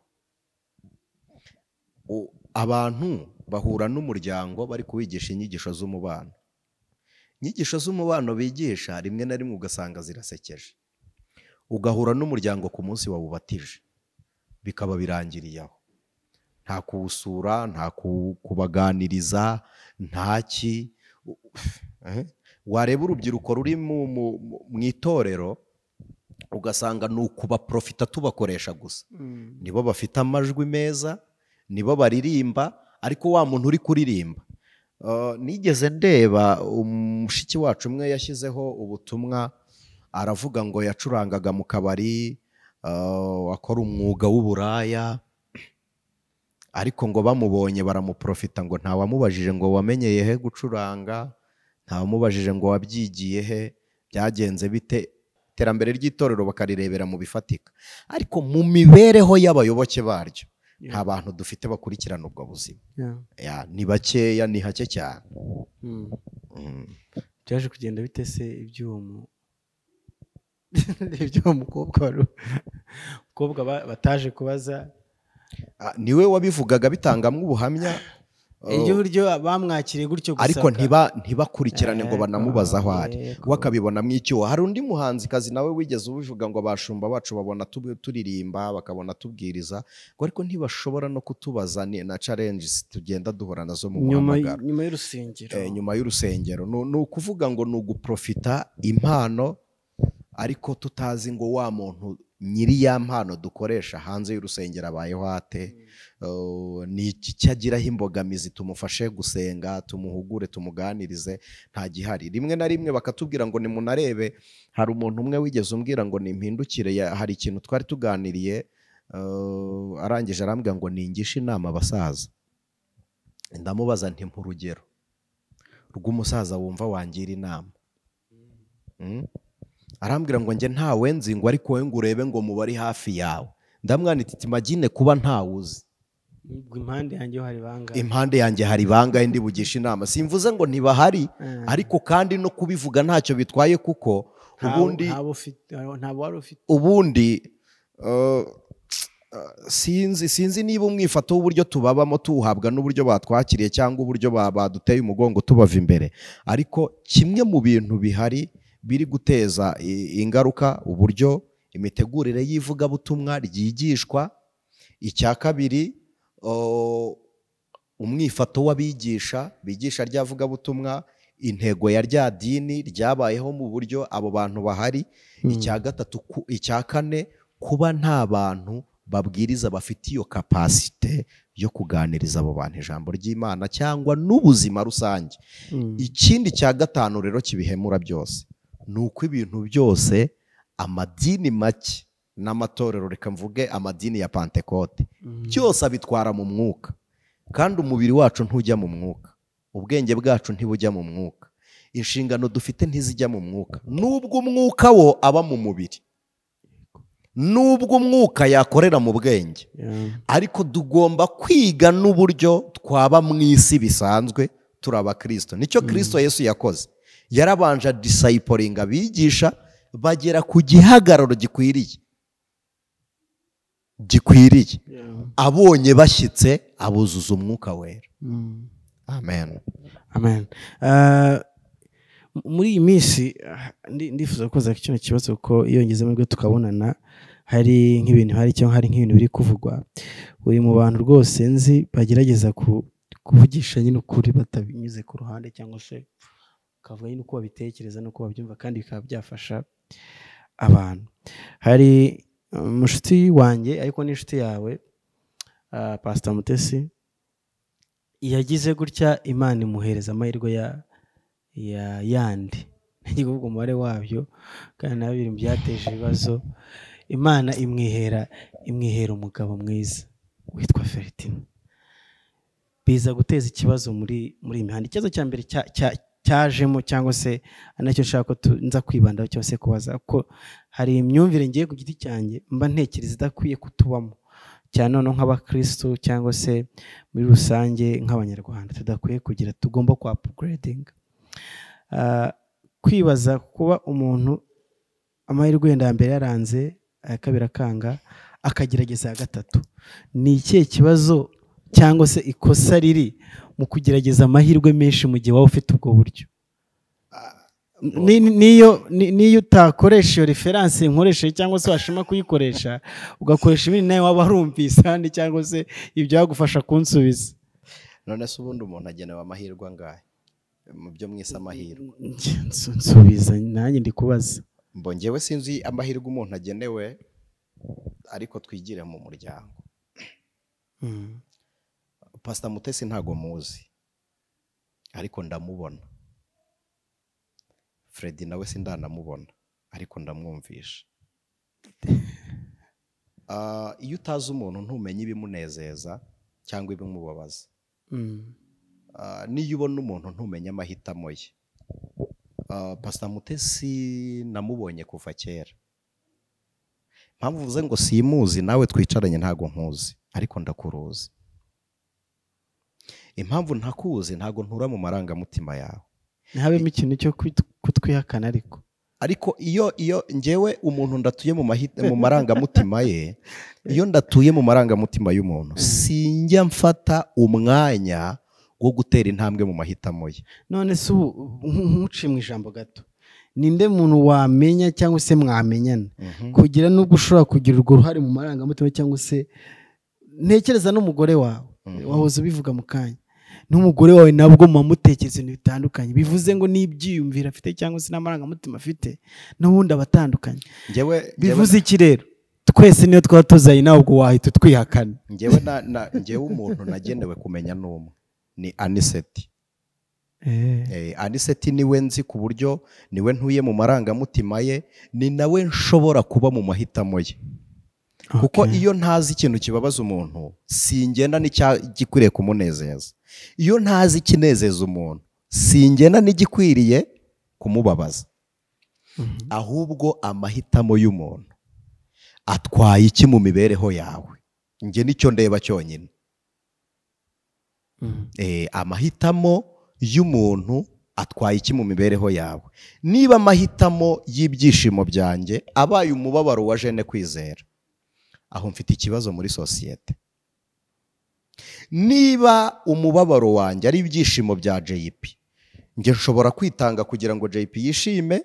Abantu bahura n'umuryango bari kuwigisha inyigisho z'umubano. Inyigisho z'umubano bigisha rimwe na rimwe ugasanga zirasekeje. ugahura n'umuryango ku munsi wawubatije bikaba birangiriye aho, nta kuwusura, nta kubaganiriza, ntaki. Wareba urubyiruko ruri mu itorero ugasanga ni ukubaprofita tubakoresha gusa. Nibo bafite amajwi meza, nibo baririmba, ariko wa muntu uri kuririmba. Nigeze ndeba umushiki wacu umwe yashyizeho ubutumwa, aravuga ngo yacurangaga mu kabari, akora umwuga w'uburaya, ariko ngo bamubonye baramuprofita, ngo ntawamubajije ngo wamenyeye he gucuranga, ntawamubajije ngo wabyigiye he, byagenze bite. Iterambere ry'itorero bakarirebera mu bifatika, ariko mu mibereho y'abayoboke baryo nta bantu dufite bakurikirana ubwo buzima. Ni bakeya, ni hake cyane. Byaje kugenda bite se iby'uwo mukobwa bataje kubaza? Niwe wabivugaga bitangamo ubuhamya, iryo buryo bamwakiriye gutyo gusa, ariko ntibakurikirane ngo banamubaza aho ari, we akabibonamo icyuho. Hari undi muhanzikazi nawe wigeze ubivuga ngo abashumba bacu babona turirimba, bakabona tubwiriza, ngo ariko ntibashobora no kutubaza na challenges tugenda duhura nazo mu muhamagaro nyuma y'urusengero. Ni ukuvuga ngo ni uguprofita impano, ariko tutazi ngo wa muntu nyiri ya mpano dukoresha hanze y'urusengero abayeho ate, ni iki cyagiraho imbogamizi, tumufashe gusenga, tumuhugure, tumuganirize, nta gihari. Rimwe na rimwe bakatubwira ngo nimunarebe. Hari umuntu umwe wigeze umbwira ngo nimpindukire, hari ikintu twari tuganiriye, arangije arambwira ngo ningishe inama abasaza. Ndamubaza nti urugero rw'umusaza wumva wangira inama? Arambwira ngo njye ntawe nzi, ngo ariko wowe ngo urebe ngo mubari hafi yawe. Ndamwanditse iti magine kuba ntawuzi, impande yanjye hari bangahe ndi bugisha inama. Simvuze ngo ntibahari, ariko kandi no kubivuga ntacyo bitwaye, kuko ubundi sinzi niba umwifato w'uburyo tubabamo tuwuhabwa n'uburyo batwakiriye cyangwa uburyo baduteye umugongo tubava imbere, ariko kimwe mu bintu bihari biri guteza ingaruka uburyo imitegurire y'ivugabutumwa ryigishwa. Icya kabiri, umwifato w'abigisha bigisha rya vugabutumwa, intego ya rya dini ryabayeho mu buryo abo bantu bahari. Icya kane, kuba nta bantu babwiriza bafite iyo kapasite yo kuganiriza abo bantu ijambo ry'Imana cyangwa n'ubuzima rusange. Ikindi cya gatanu rero kibihemura byose, ni uko ibintu byose, amadini make n'amatorero, reka mvuge amadini ya Pentecote, byose abitwara mu mwuka, kandi umubiri wacu ntujya mu mwuka, ubwenge bwacu ntibujya mu mwuka, inshingano dufite ntizijya mu mwuka. Nubwo umwuka wo aba mu mubiri, nubwo umwuka yakorera mu bwenge, ariko tugomba kwiga n'uburyo twaba mu isi bisanzwe turi abakristo. Nicyo Kristo Yesu yakoze, yarabanje discipolinga abigisha bagera ku gihagararo gikwiriye, abonye bashyitse abuzuza umwuka wera. Amen. Muri iyi minsi ndifuza kuza kino kibazo, kuko iyo ngeze muri tukabonana hari nk'ibintu hari nk'ibintu biri kuvugwa, uri mu bantu rwose nzi bagerageza kuvugisha nyine ukuri batabinyuze ku ruhande, cyangwa se ukavuga nyine uko babitekereza n'uko babyumva, kandi bikaba byafasha abantu. Hari umushuti wanjye, ariko n'inshuti yawe, Pastor Mutesi, yagize gutya, Imana imuhereza amahirwe yandi, ntigiye kuvuga umubare wabyo, kandi na bibiri byateje ibibazo. Imana imwihera umugabo mwiza witwa Ferdinand. Biza guteza ikibazo muri iyi mihanda. Ikibazo cya mbere cyajemo, cyangwa se anacyo nshaka ko nza kwibandaho, cyangwa se kubaza ko hari imyumvire ngiye ku giti cyanjye mba ntekereza idakwiye kutubamo, cyane noneho nk'abakristo cyangwa se muri rusange nk'abanyarwanda, tudakwiye kugira, tugomba ku upgrading. Kwibaza kuba umuntu amahirwe yenda mbere yaranze, aya kabiri akanga, akagerageza ya gatatu, ni ikihe kibazo cyangwa se ikosa riri mu kugerageza amahirwe menshi mu gihe waba ufite ubwo buryo? niyo utakoresha iyo referanse nkoresheje cyangwa se washima kuyikoresha ugakoresha ibindi nawe waba warumvise ahandi cyangwa se ibyo yagufasha kunsubiza. none se ubundi umuntu agenewe amahirwe angahe mu byo mwise amahirwe? nsubiza nanjye ndi kubaza. Njyewe sinzi amahirwe umuntu agenewe, ariko twigire mu muryango. Pastor Mutesi ntago muzi, ariko ndamubona. Freddy nawe sindanamubona, ariko ndamwumvisha. Iyo utazi umuntu ntumenye ibimunezeza cyangwa ibimubabaza. Niyo ubona umuntu ntumenye amahitamo ye. Pastor Mutesi namubonye kuva kera. Mpamvu uvuze ngo simuzi, nawe twicaranye ntago nkuzi, ariko ndakuruzi. Impamvu ntakuzi ntago ntura mu marangamutima yawe. Ntabemo ikintu cyo kutwihakana ariko iyo njyewe umuntu ndatuye mu marangamutima ye, iyo ndatuye mu marangamutima y'umuntu sinjya mfata umwanya wo gutera intambwe mu mahitamo ye. None se nkuciye mu ijambo gato, ninde muntu wamenya cyangwa se mwamenyana kugira nubwo ushobora kugira urwo ruhare mu marangamutima, cyangwa se ntekereza n'umugore wawe wahoze ubivuga mu kanya, n'umugore wawe nabwo mutekereza ibintu bitandukanye, bivuze ngo n'ibyiyumvira afite cyangwa se n'amarangamutima afite n'ubundi abatandukanye. Bivuze iki rero? Twese niyo twaba tuzaye nawe ubwo wahita twihakana. Njyewe umuntu nagenewe kumenya n'umwe ni Aniseti. Aniseti niwe nzi ku buryo niwe ntuye mu marangamutima ye, ni nawe nshobora kuba mu mahitamo ye. Kuko iyo ntazi ikintu kibabaza umuntu singenda n'igikwiriye kumunezeza. Iyo ntazi ikinezeza umuntu singenda n'igikwiriye kumubabaza. Ahubwo amahitamo y'umuntu atwaye iki mu mibereho yawe? Nge nicyo ndeba cyonyine. Amahitamo y'umuntu atwaye iki mu mibereho yawe? Niba amahitamo y'ibyishimo byanjye abaye umubabaro wa Jene Kwizera, aho mfite ikibazo muri sosiyete. Niba umubabaro wanjye ari ibyishimo bya JP, nge nshobora kwitanga kugira ngo JP yishime,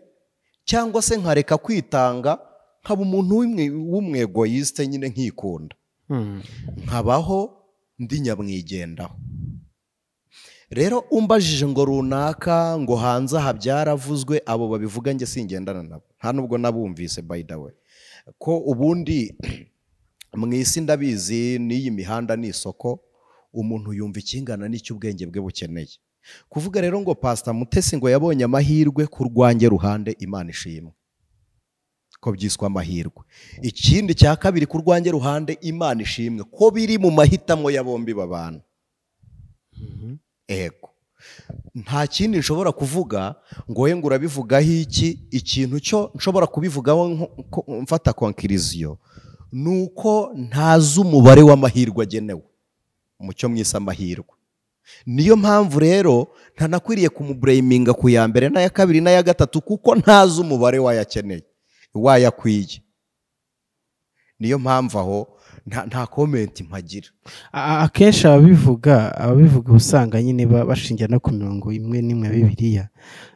cyangwa se nkareka kwitanga nkaba umuntu w'umwegoyiste nyine nkikunda, nkabaho ndi nyamwigendaho. Rero umbajije ngo runaka ngo hanze aha byaravuzwe, abo babivuga nge singendana nabo, nta nubwo nabumvise by the way. Ko ubundi mu isi ndabizi n'iyi mihanda n'isoko, umuntu yumva ikingana n'icyo ubwenge bwe bukeneye. Kuvuga rero ngo Pastor Mutesi ngo yabonye amahirwe ku rwanjye ruhande, Imana ishimwe ko byiswa amahirwe. Ikindi cya kabiri ku rwanjye ruhande, Imana ishimwe ko biri mu mahitamo ya bombi babana. Ego nta kindi nshobora kuvuga ngo we ngo urabivugaho iki. Ikintu cyo nshobora kubivugaho mfata conclusion nuko ntazi umubare w'amahirwe agenewe mu cyo mwise amahirwe. Niyo mpamvu rero ntanakwiriye kumublaminga ku ya mbere n'aya kabiri n'aya gatatu, kuko ntazi umubare wayakeneye wayakwiye. Niyo mpamvu aho nta comment mpagira. Akenshi ababivuga usanga nyine bashingira no ku mirongo imwe n'imwe ya Bibiliya,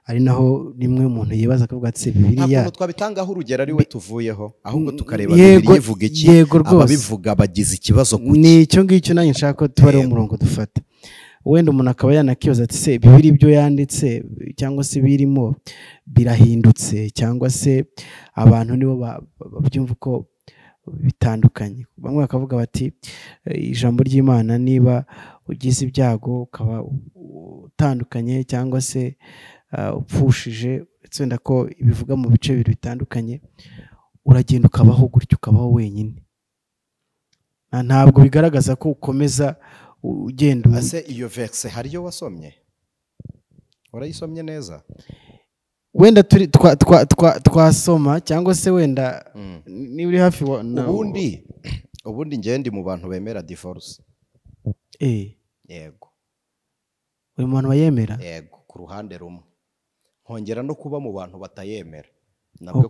ari naho rimwe umuntu yibaza akavuga ati Bibiliya ntabwo twabitangaho urugero ari we tuvuyeho, ahubwo tukareba Bibiliya ivuga iki, ababivuga bagize ikibazo kuki. Ni icyo ngicyo nanjye nshaka ko tuba ari umurongo dufata. Wenda umuntu akaba yanakibaza ati se Bibiliya ibyo yanditse cyangwa se birimo birahindutse, cyangwa se abantu nibo babyumva uko bitandukanye. Bamwe bakavuga bati ijambo ry'Imana niba ugize ibyago ukaba utandukanye cyangwa se upfushije, wenda ko ibivuga mu bice bibiri bitandukanye, uragenda ukabaho gutyo, ukabaho wenyine. Ntabwo bigaragaza ko ukomeza ugenda. Ase iyo verse hariyo wasomye? Warayisomye neza? Wenda twasoma cyangwa se wenda niba uri hafi. Ubundi ngiye ndi mu bantu bemera divorce. Yego. Uri mu bantu bayemera? Yego, ku ruhande rumwe. Nkongera no kuba mu bantu batayemera.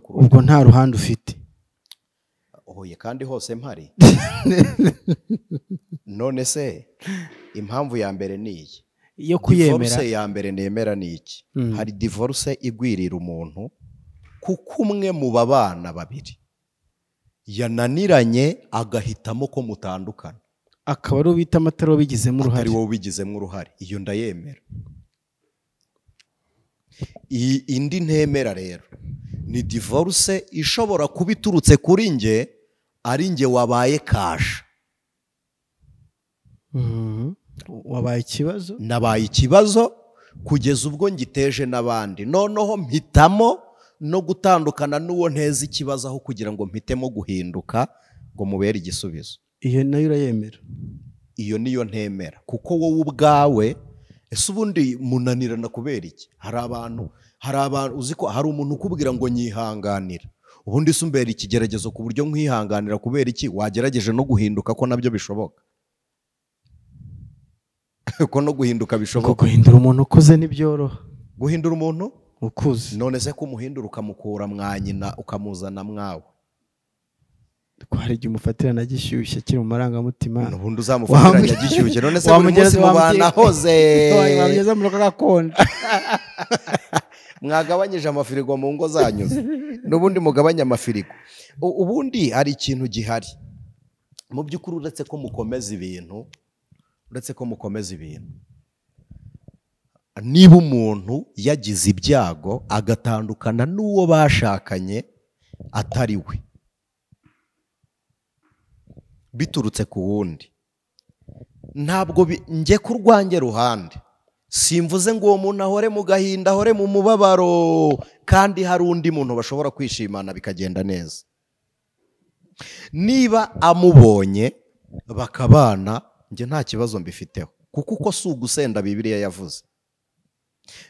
Ubwo nta ruhande ufite? Oye, kandi hose mpari. None se impamvu ya mbere ni iyi. yo kuyemera. Divorce ya mbere nemera ni iki? Hari divorce igwirira umuntu kuko umwe mu babana babiri yananiranye agahitamo ko mutandukana, akaba ari ubita amatara wabigizemo uruhare. atari wowe ubigizemo uruhare. Iyo ndayemera. Indi ntemera rero ni divorce ishobora kuba iturutse kuri nge, ari nge wabaye kasha. Wabaye ikibazo, nabaye ikibazo kugeza ubwo ngiteje n'abandi, noneho mpitamo no gutandukana n'uwo nteza ikibazo aho kugira ngo mpitemo guhinduka ngo mubere igisubizo. iyo nayo urayemera? Iyo niyo ntemera, kuko wowe ubwawe ese ubundi munanirana kubera iki? Hari abantu uzi ko hari umuntu ukubwira ngo nyihanganira, ubundi se umbera ikigeragezo ku buryo nkwihanganira kubera iki? Wagerageje no guhinduka ko nabyo bishoboka. ko no guhinduka bishoboka. Guhindura umuntu ukuze ntibyoroha. Guhindura umuntu ukuze, none se kumuhindura ukamukura mwanyina ukamuzana mwawe, ko hari igihe umufatirana gishyushye kiri mu marangamutima, ubundi uzamufatiranya gishyushye. None se buri munsi mubana hoze wamugeza mu rugo gakonje mwagabanyije amafirigo mu ngo zanyu, n'ubundi mugabanya amafirigo. Ubundi hari ikintu gihari mu by'ukuri, uretse ko mukomeza ibintu, niba umuntu yagize ibyago agatandukana n'uwo bashakanye atari we biturutse ku wundi, ntabwo njye ku rwanjye ruhande simvuze ngo uwo muntu ahore mu gahinda, ahore mu mubabaro, kandi hari undi muntu bashobora kwishimana bikagenda neza. Niba amubonye bakabana, njye nta kibazo mbifiteho, kuko uko si ugusenda Bibiliya yavuze.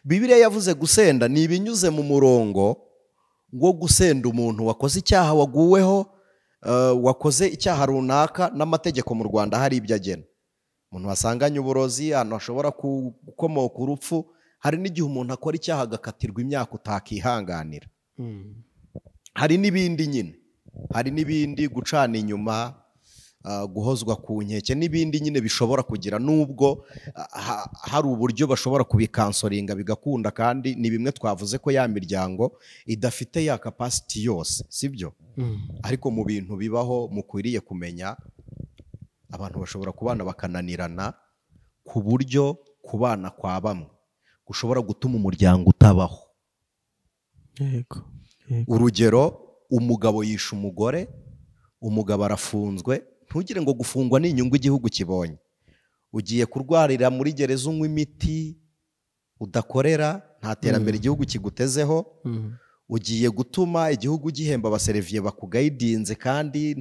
Bibiliya yavuze gusenda ni ibinyuze mu murongo wo gusenda umuntu wakoze icyaha, waguweho, wakoze icyaha runaka, n'amategeko mu Rwanda hari ibyo agena. Umuntu wasanganye uburozi, ahantu hashobora gukomoka urupfu. Hari n'igihe umuntu akora icyaha agakatirwa imyaka utakihanganira. Hari n'ibindi nyine, hari n'ibindi, gucana inyuma, guhozwa ku nkeke, n'ibindi nyine bishobora kugira, nubwo hari uburyo bashobora kubikansoringa bigakunda, kandi ni bimwe twavuze ko ya miryango idafite ya capacity yose, sibyo? Ariko mu bintu bibaho mukwiriye kumenya, abantu bashobora kubana bakananirana ku buryo kubana kwa bamwe gushobora gutuma umuryango utabaho. Urugero, umugabo yishe umugore, umugabo arafunzwe. Ntugire ngo gufungwa ni inyungu igihugu kibonye. Ugiye kurwarira muri gereza unywa imiti udakorera, nta terambere igihugu kigutezeho. Ugiye gutuma igihugu gihemba abasereviye bakugayidinze, kandi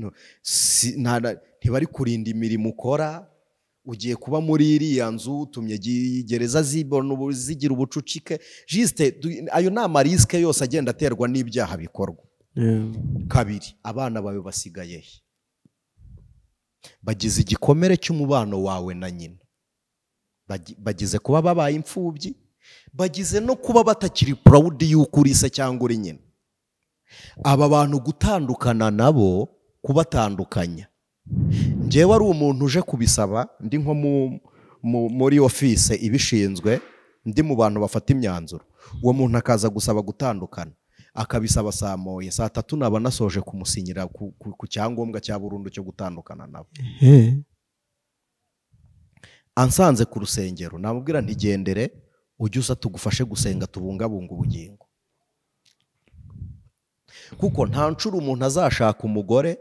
ntibari kurinda imirimo ukora. Ugiye kuba muri iriya nzu, utumye gereza zigira ubucucike. Juste ayo ni amarisike yose agenda aterwa n'ibyaha bikorwa. Kabiri, abana bawe basigaye he? Bagize igikomere cy'umubano wawe na nyina, bagize kuba babaye imfubyi, bagize no kuba batakiri proud y'uko uri se cyangwa uri nyina. Aba bantu gutandukana nabo, kubatandukanya, njyewe ari umuntu uje kubisaba, ndi nko muri office ibishinzwe, ndi mu bantu bafata imyanzuro, uwo muntu akaza gusaba gutandukana, akabisaba saa moya, saa tatu naba nasoje kumusinyira ku cyangombwa cya burundu cyo gutandukana nabo. Ansanze ku rusengero, namubwira ntigendere, ujye uza tugufashe gusenga, tubungabunga ubugingo. Kuko nta ncuro umuntu azashaka umugore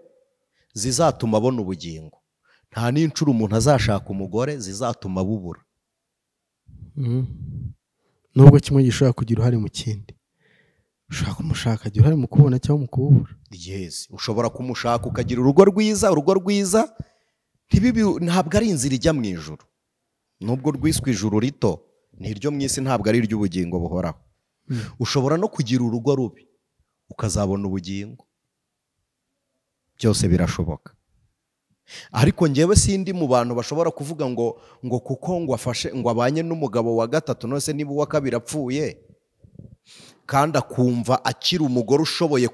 zizatuma abona ubugingo, nta n'incuro umuntu azashaka umugore zizatuma bubura. Nubwo kimwe gishobora kugira uruhare mu kindi. Ushaka kumushaka agira uruhare mu kubona cyangwa mu kubura. Yes, ushobora kumushaka ukagira urugo rwiza. Urugo rwiza ntabwo ari inzira ijya mu ijuru, nubwo rwiswe ijuru rito, niryo mu isi, ntabwo ari iry'ubugingo buhoraho. Ushobora no kugira urugo rubi ukazabona ubugingo, byose birashoboka. Ariko njyewe sindi mu bantu bashobora kuvuga ngo kuko ngo afashe ngo abanye n'umugabo wa gatatu, none se niba uwa kabiri apfuye kandi akumva akiri umugore ushoboye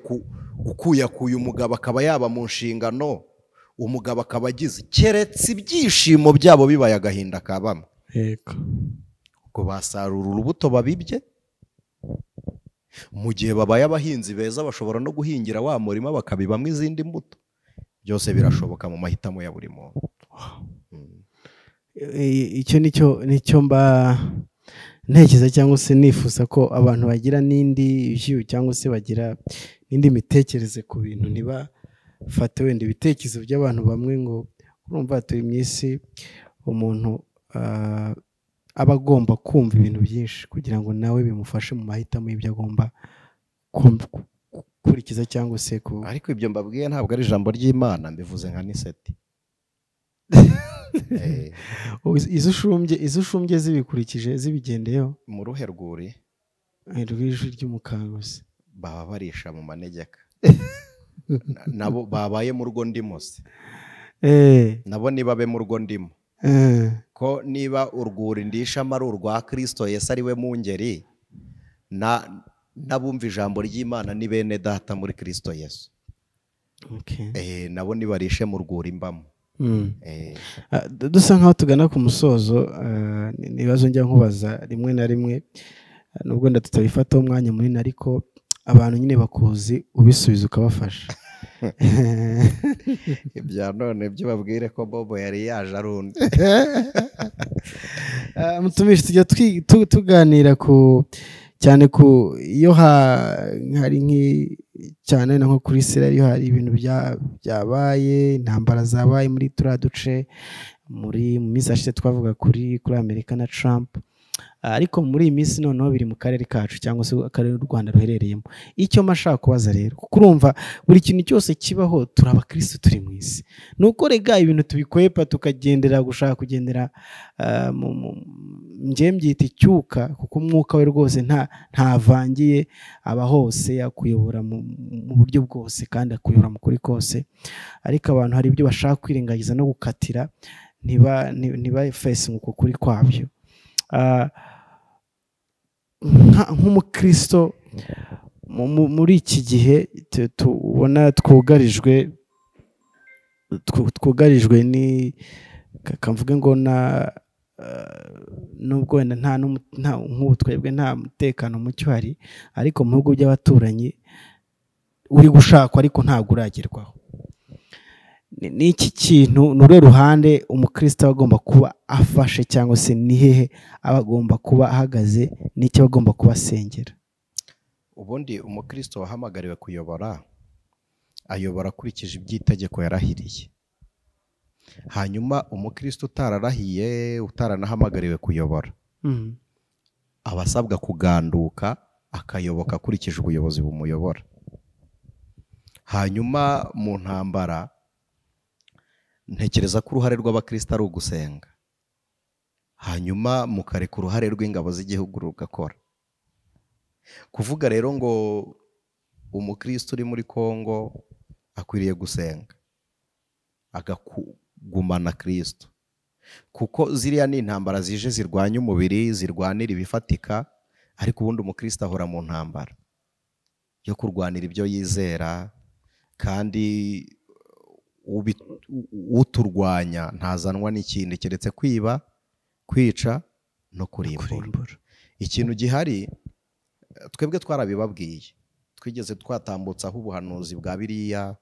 gukuyakuya umugabo akaba yaba mu nshingano, umugabo akaba agize, keretse ibyishimo byabo bibaye agahinda kabamo. ubwo basarura urubuto babibye. Mu gihe babaye abahinzi beza bashobora no guhingira wa murima bakabibamo izindi mbuto. Byose birashoboka mu mahitamo ya buri muntu. Icyo nicyo mba ntekereza cyangwa se nifuza ko abantu bagira n'indi view cyangwa se bagira n'indi mitekerereze ku bintu, ntibafate wenda ibitekerezo by'abantu bamwe ngo urumva turi mu isi umuntu aba agomba kumva ibintu byinshi kugira ngo nawe bimufashe mu mahitamo y'ibyo agomba gukurikiza cyangwa se ariko ibyo mbabwiye ntabwo ari ijambo ry'Imana, mbivuze nka niseti. izo ushumbye zibikurikije zibigendeyeho mu ruhe rwuri rw'ijwi ry'umukanguzi baba barisha mu manegeka. Nabo babaye mu rugo ndimo se, nabo nibabe mu rugo ndimo, ko niba urwuri ndishama ari urwa Kristo Yesu ari we mungeri, nabumva ijambo ry'Imana ni bene data muri Kristo Yesu. Nabo nibarishe mu rwuri mbamo. Dusa nkaho tugana ku musozo, nibazo njya nkubaza rimwe na rimwe, nubwo tutabifataho umwanya munini, ariko abantu nyine bakuzi ubisubiza ukabafasha. Ibya none byo babwire ko Bobo yari yaje arundi. Mutumisha tujya tuganira cyane ku iyo hari cyane nko kuri Israel, iyo hari ibintu byabaye, intambara zabaye muri turiya duce, mu minsi yashize twavuga kuri Amerika na Trump, ariko muri iyi minsi noneho biri mu karere kacu cyangwa se akarere u Rwanda ruherereyemo. Icyo mashaka kubaza rero, kuko urumva buri kintu cyose kibaho turi abakristo, turi mu isi, nuko rega ibintu tubikwepa tukagendera gushaka kugendera njye mbyita icyuka, kuko umwuka we rwose ntavangiye, aba hose akuyobora mu buryo bwose kandi akuyobora mu kuri kose, ariko abantu hari ibyo bashaka kwirengagiza no gukatira, ntibafese uko kuri kwabyo. Nk'umukristo muri iki gihe tubona twugarijwe ni kamvuge ngo nubwo wenda nk'ubu twebwe nta mutekano muke uhari, ariko mu bihugu by'abaturanyi uri gushakwa ariko ntabwo uragerwaho. Ni iki kintu n'uru ruhande umukristo aba agomba kuba afashe, cyangwa se ni hehe aba agomba kuba ahagaze, n'icyo agomba kuba asengera? Ubundi umukristo wahamagariwe kuyobora ayobora akurikije iby'itegeko yarahiriye. Hanyuma umukristo utararahiye, utaranahamagariwe kuyobora, aba asabwa kuganduka akayoboka akurikije ubuyobozi bumuyobora. Hanyuma mu ntambara ntekereza ko uruhare rw'abakristo ari ugusenga, hanyuma mukareka uruhare rw'ingabo z'igihugu rugakora. Kuvuga rero ngo umukristo uri muri Kongo akwiriye gusenga agagumana Kristo, kuko ziriya ni intambara zije zirwanya umubiri, zirwanira ibifatika, ariko ubundi umukristo ahora mu ntambara yo kurwanira ibyo yizera, kandi uturwanya ntazanwa n'ikindi keretse kwiba, kwica no kurimbura. Ikintu gihari twebwe twarabibabwiye, twigeze twatambutsaho ubuhanuzi bwa biriya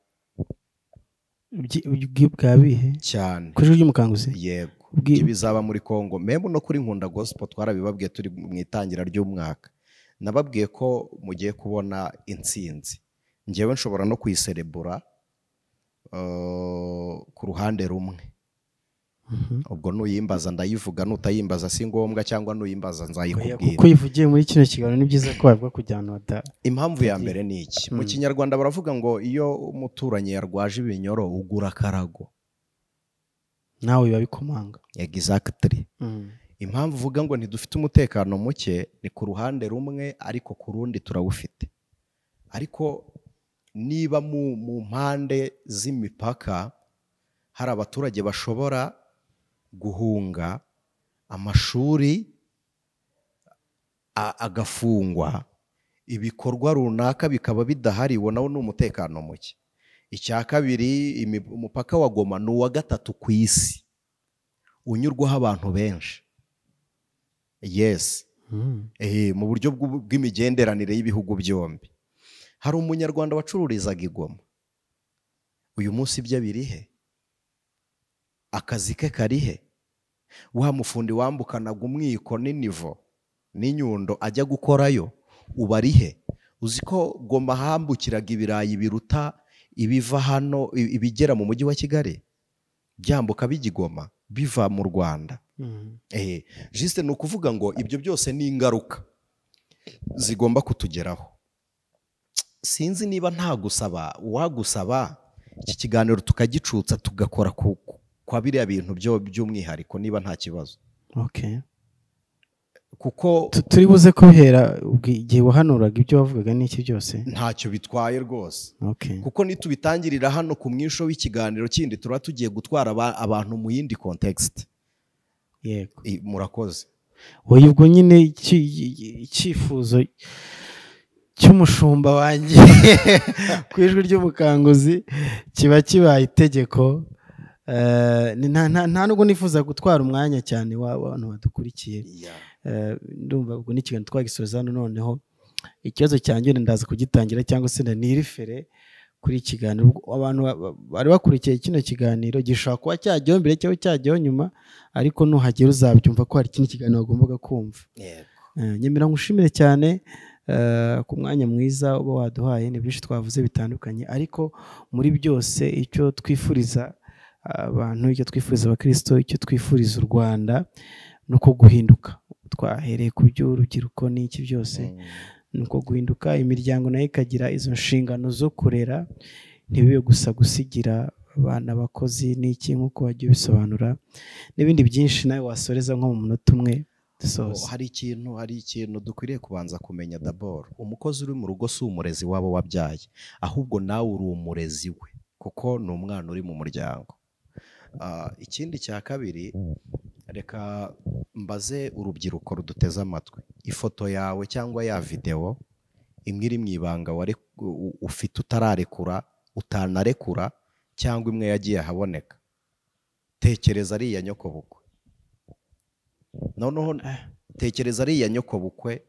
bwa bihe cyane kuri ry'umukanguzi, yego, ibizaba muri Kongo, memo no kuri Nkunda Gospel twarabibabwiye turi mu itangira ry'umwaka. Nababwiye ko mugiye kubona intsinzi, njyewe nshobora no kuyiserebura ku ruhande rumwe. Ubwo nuyimbaza ndayivuga, nutayimbaza si ngombwa, cyangwa nuyimbaza nzayikubwira. Kuko yivugiye muri kino kiganiro ni byiza ko bavuga kujyana. Impamvu ya mbere ni iki? Mu Kinyarwanda baravuga ngo iyo umuturanyi yarwaje ibinyoro ugura karago, nawe biba bikomanga. Exactly. Impamvu uvuga ngo ntidufite umutekano muke ni ku ruhande rumwe, ariko ku rundi turawufite. Ariko niba mu mpande z'imipaka hari abaturage bashobora guhunga, amashuri agafungwa, ibikorwa runaka bikaba bidahari, nawo ni umutekano muke. Icya kabiri, umupaka wa Goma ni uwa gatatu ku isi unyurwaho abantu benshi. yes mu buryo bw'imigenderanire y'ibihugu byombi. Hari umunyarwanda wacururizaga i Goma, uyu munsi ibyo birihe? Akazi ke karihe? Wa mufundi wambukanaga umwiko n'inivo n'inyundo ajya gukorayo ubarihe? Uzi ko Goma hambukiraga ibirayi biruta ibiva hano, ibigera mu mujyi wa Kigali byambuka bijya i Goma biva mu Rwanda. Juste ni ukuvuga ngo ibyo byose ni ingaruka zigomba kutugeraho. Sinzi niba nta gusaba, wagusaba iki kiganiro tukagicutsa tugakora kwa biriya bintu by'umwihariko niba nta kibazo. Okay. Kuko turi buze kubihera igihe wahanuraga ibyo wavugaga n'iki byose ntacyo bitwaye rwose. Okay. Kuko nitubitangirira hano ku mwisho w'ikiganiro kindi turaba tugiye gutwara abantu mu yindi context. Yego. Murakoze. Wowe ubwo nyine icyifuzo cy'umushumba wanjye ku ijwi ry'umukanguzi kiba kibaye itegeko. Nta nubwo nifuza gutwara umwanya cyane w'abantu badukurikiye. Ndumva ubwo n'ikiganiro twagisoza hano, noneho ikibazo cyanjye ndaza kugitangira cyangwa se nirifere kuri ikiganiro. Abantu bari bakurikiye kino kiganiro gishobora kuba cyajyaho mbere cyangwa cyajyaho nyuma, ariko nuhagera uzabyumva ko hari ikindi kiganiro wagombaga kumva. Nyemera ngushimire cyane ku mwanya mwiza uba waduhaye. Ni byinshi twavuze bitandukanye, ariko muri byose icyo twifuriza abantu, icyo twifuriza abakristo, icyo twifuriza u Rwanda nuko guhinduka. Twahereye ku by'urubyiruko n'iki byose nuko guhinduka, imiryango nayo ikagira izo nshingano zo kurera, ntibibe gusa gusigira abana abakozi n'iki nk'uko wagiye bisobanura, n'ibindi byinshi nawe wasoreza nko mu munota umwe dusoza. Hari ikintu dukwiriye kubanza kumenya. D'abord, umukozi uri mu rugo si umurezi wabo wabyaye, ahubwo nawe uri umurezi we, kuko ni umwana uri mu muryango. Ikindi cya kabiri, reka mbaze urubyiruko ruduteze amatwi, ifoto yawe cyangwa ya video imwe iri mu ibanga ufite utararekura, utanarekura, cyangwa imwe yagiye ahaboneka, tekereza ari iya nyokobukwe. Noneho tekereza ari iya nyokobukwe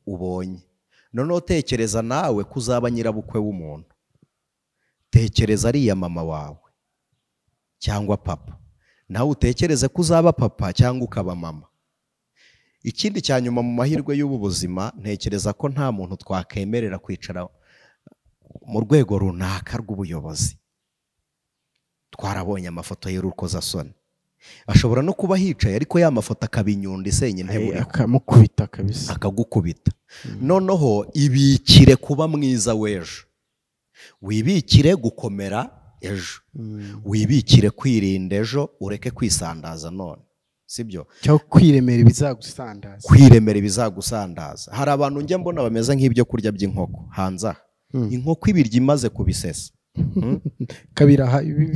ubonye. Noneho tekereza nawe kuzaba nyirabukwe w'umuntu. Tekereza ari iya mama wawe cyangwa papa, nawe utekereze ko uzaba papa cyangwa ukaba mama. Ikindi cya nyuma, mu mahirwe y'ubu buzima, ntekereza ko nta muntu twakemerera kwicara mu rwego runaka rw'ubuyobozi. Twarabonye amafoto y'urukozasoni, ashobora no kuba hicaye ariko ya mafoto akabinyunda isenye intebe, akamukubita kabisa, akagukubita. Noneho ibikire kuba mwiza w'ejo, wibikire gukomera ejo, wibikire kwirinda ejo, ureke kwisandaza none, sibyo? Cyangwa kwiremera ibizagusandaza. Kwiremera ibizagusandaza. Hari abantu njya mbona bameze nk'ibyo kurya by'inkoko hanze aha. Inkoko ibirya imaze kubisesa,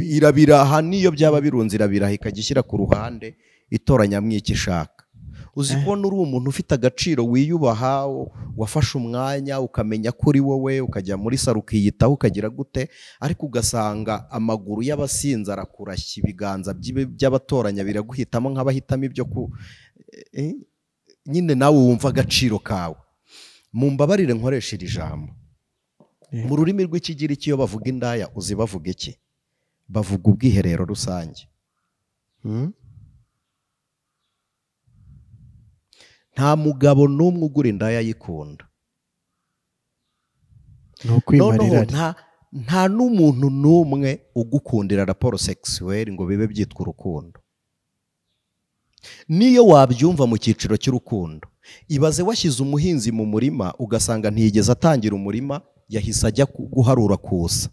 irabiraha, niyo byaba birunze irabiraha, ikajya ishyira ku ruhande itoranyamo icyo ishaka. Uzi kubona uri umuntu ufite agaciro, wiyubaha, wafashe umwanya ukamenya ko uri wowe, ukajya muri saro ukiyitaho, ukagira gute, ariko ugasanga amaguru y'abasinzi arakurashya, ibiganza by'abatoranya biraguhitamo nk'abahitamo ibyo nyine nawe wumva agaciro kawe. Mumbabarire nkoresha iri jambo. Mu rurimi rw'Ikigiriki iyo bavuga indaya, uzi bavuga iki? Bavuga ubwiherero rusange. Nta mugabo n'umwe ugura indaya yikunda. Noneho nta n'umuntu n'umwe ugukundira raporo sexuelle ngo bibe byitwa urukundo. Niyo wabyumva mu cyiciro cy'urukundo, ibaze washyize umuhinzi mu murima ugasanga ntiyigeze atangira umurima, yahise ajya guharura kusa,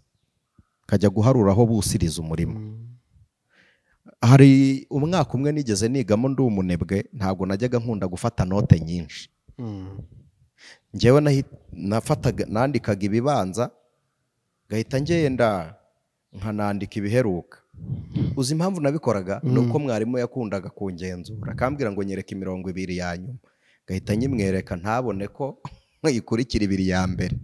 akajya guharura aho busiriza umurima. Hari umwaka umwe nigeze nigamo ndi umunebwe, ntabwo najyaga nkunda gufata note nyinshi. Njyewe nandikaga ibibanza, gahita ngenda nkanandika ibiheruka. Uzi impamvu nabikoraga? Nuko mwarimu yakundaga kungenzura, akambwira ngo nyereke 20 ya nyuma, gahita nyimwereka ntabone ko ikurikira 2 ya mbere.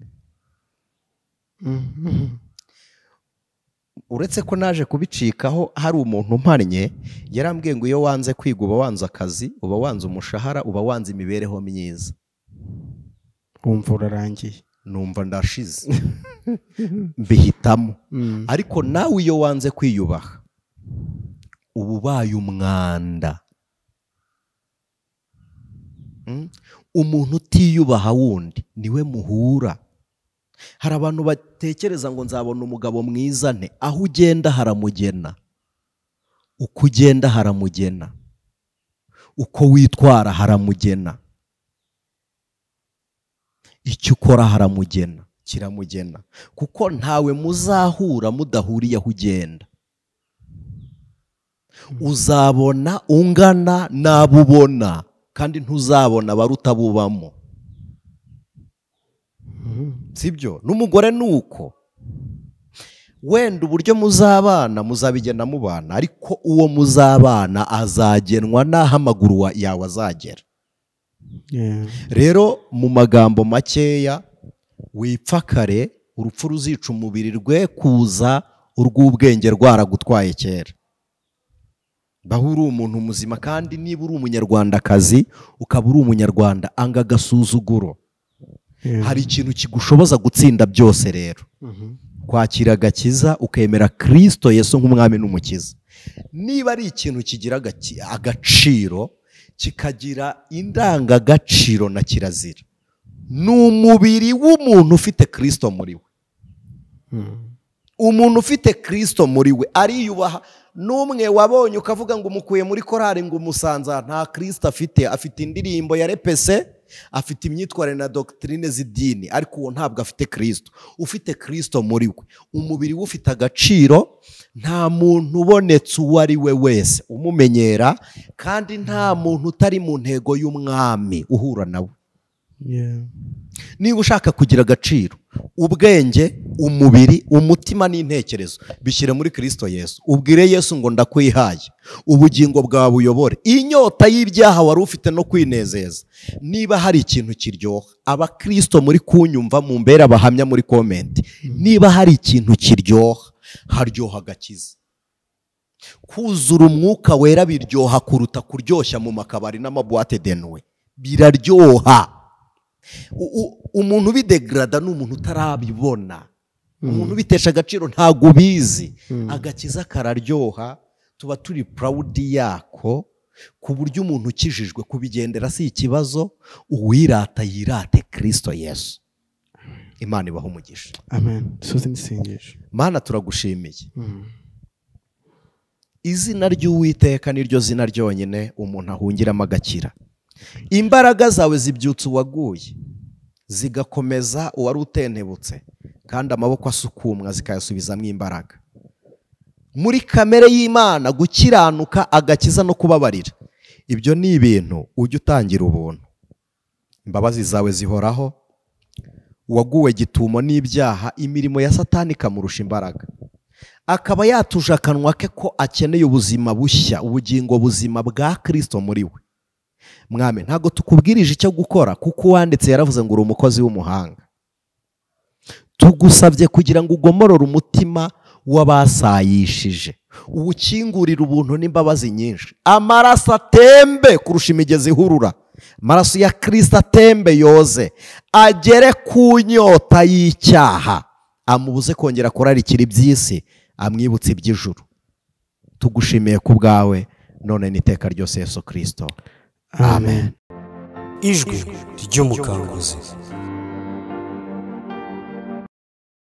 uretse ko naje kubicikaho hari umuntu mpannye yarambwiye ngo iyo wanze kwiga uba wanze akazi, uba wanze umushahara, uba wanze imibereho myiza. wumva urarangiye. Numva ndashize mbihitamo. Ariko nawe iyo wanze kwiyubaha uba ubaye umwanda. Umuntu utiyubaha wundi niwe muhura. Hari abantu batekereza ngo nzabona umugabo mwiza nte, aho ugenda haramugena, uko ugenda haramugena, uko witwara haramugena, icyo ukora haramugena, kiramugena, kuko ntawe muzahura mudahuriye aho ugenda. Uzabona ungana n'abo ubona, kandi ntuzabona abaruta bubamo. Sibyo? N'umugore nuko. Wenda uburyo muzabana muzabigenda mubana, ariko uwo muzabana azagenwa n'aho amaguru yawe azagera. Rero mu magambo makeya, wipfa kare urupfu ruzica umubiri rwe kuza urw'ubwenge rwaragutwaye kera. Baho uri umuntu muzima, kandi niba uri umunyarwandakazi ukaba uri umunyarwanda, anga agasuzuguro. Hari ikintu kigushoboza gutsinda byose rero. Kwakira agakiza ukemera Kristo Yesu nk'umwami n'umukiza. Niba ari ikintu kigira agaciro, kikagira indangagaciro na kirazira, ni umubiri w'umuntu ufite Kristo muri we. Umuntu ufite Kristo muri we ariyubaha. N'umwe wabonye ukavuga ngo umukuye muri korari ngo umusanza nta Kristo afite, afite indirimbo ya repese, afite imyitwarire na doctrine z'idini, ariko uwo ntabwo afite Kristo. Ufite Kristo muri we, umubiri we ufite agaciro. Nta muntu ubonetse uwo ari we wese umumenyera, kandi nta muntu utari mu ntego y'umwami uhura nawe. Niba ushaka kugira agaciro, ubwenge, umubiri, umutima n'intekerezo bishyire muri Kristo Yesu. Ubwire Yesu ngo ndakwihaye, ubugingo bwawe buyobore. Inyota y'ibyaha wari ufite no kwinezeza. Niba hari ikintu kiryoha, abakristo muri kunyumva mu mbera bahamya muri comment, niba hari ikintu kiryoha, haryoha agakiza. Kuzura umwuka wera biryoha kuruta kuryoshya mu makabari n'amabwate denwe. Biraryoha. Umuntu bidegrada n'umuntu utarabibona. Umuntu bitesha agaciro ntago bizi. Agakiza kararyoha, tuba turi proud yako, ku buryo umuntu ukijijwe kubigendera si ikibazo. Uwirata yirate Kristo Yesu. Imana ibaho umugisha. Amen. Soze nisengesho. Mana turagushimiye. Izina ry'Uwiteka niryo zina ryonyine umuntu ahungiramo agakira. Imbaraga zawe zibyutsa uwaguye, zigakomeza uwari utentebutse, kandi amaboko asukumwa zikayasubizamo imbaraga. Muri kamere y'Imana gukiranuka, agakiza no kubabarira, ibyo ni ibintu ujya utangira ubuntu. Imbabazi zawe zihoraho. Uwaguwe gitumo n'ibyaha, imirimo ya Satani ikamurusha imbaraga, akaba yatuje akanwa ke ko akeneye ubuzima bushya, ubugingo buzima bwa Kristo muri we. Mwami, ntago tukubwirije icyo gukora, kuko wanditse yaravuze ngo uri umukozi w'umuhanga. Tugusabye kugira ngo ugomorore umutima w'abasayishije, uwukingurire ubuntu n'imbabazi nyinshi. Amaraso atembe kurusha imigezi ihurura, amaraso ya Kristo atembe yoze, agere ku nyota y'icyaha, amubuze kongera kurarikira iby'isi, amwibutse iby'ijuru. Tugushimiye ku bwawe none n'iteka ryose Yesu Kristo. Amen. Ijwi ry'umukanguzi.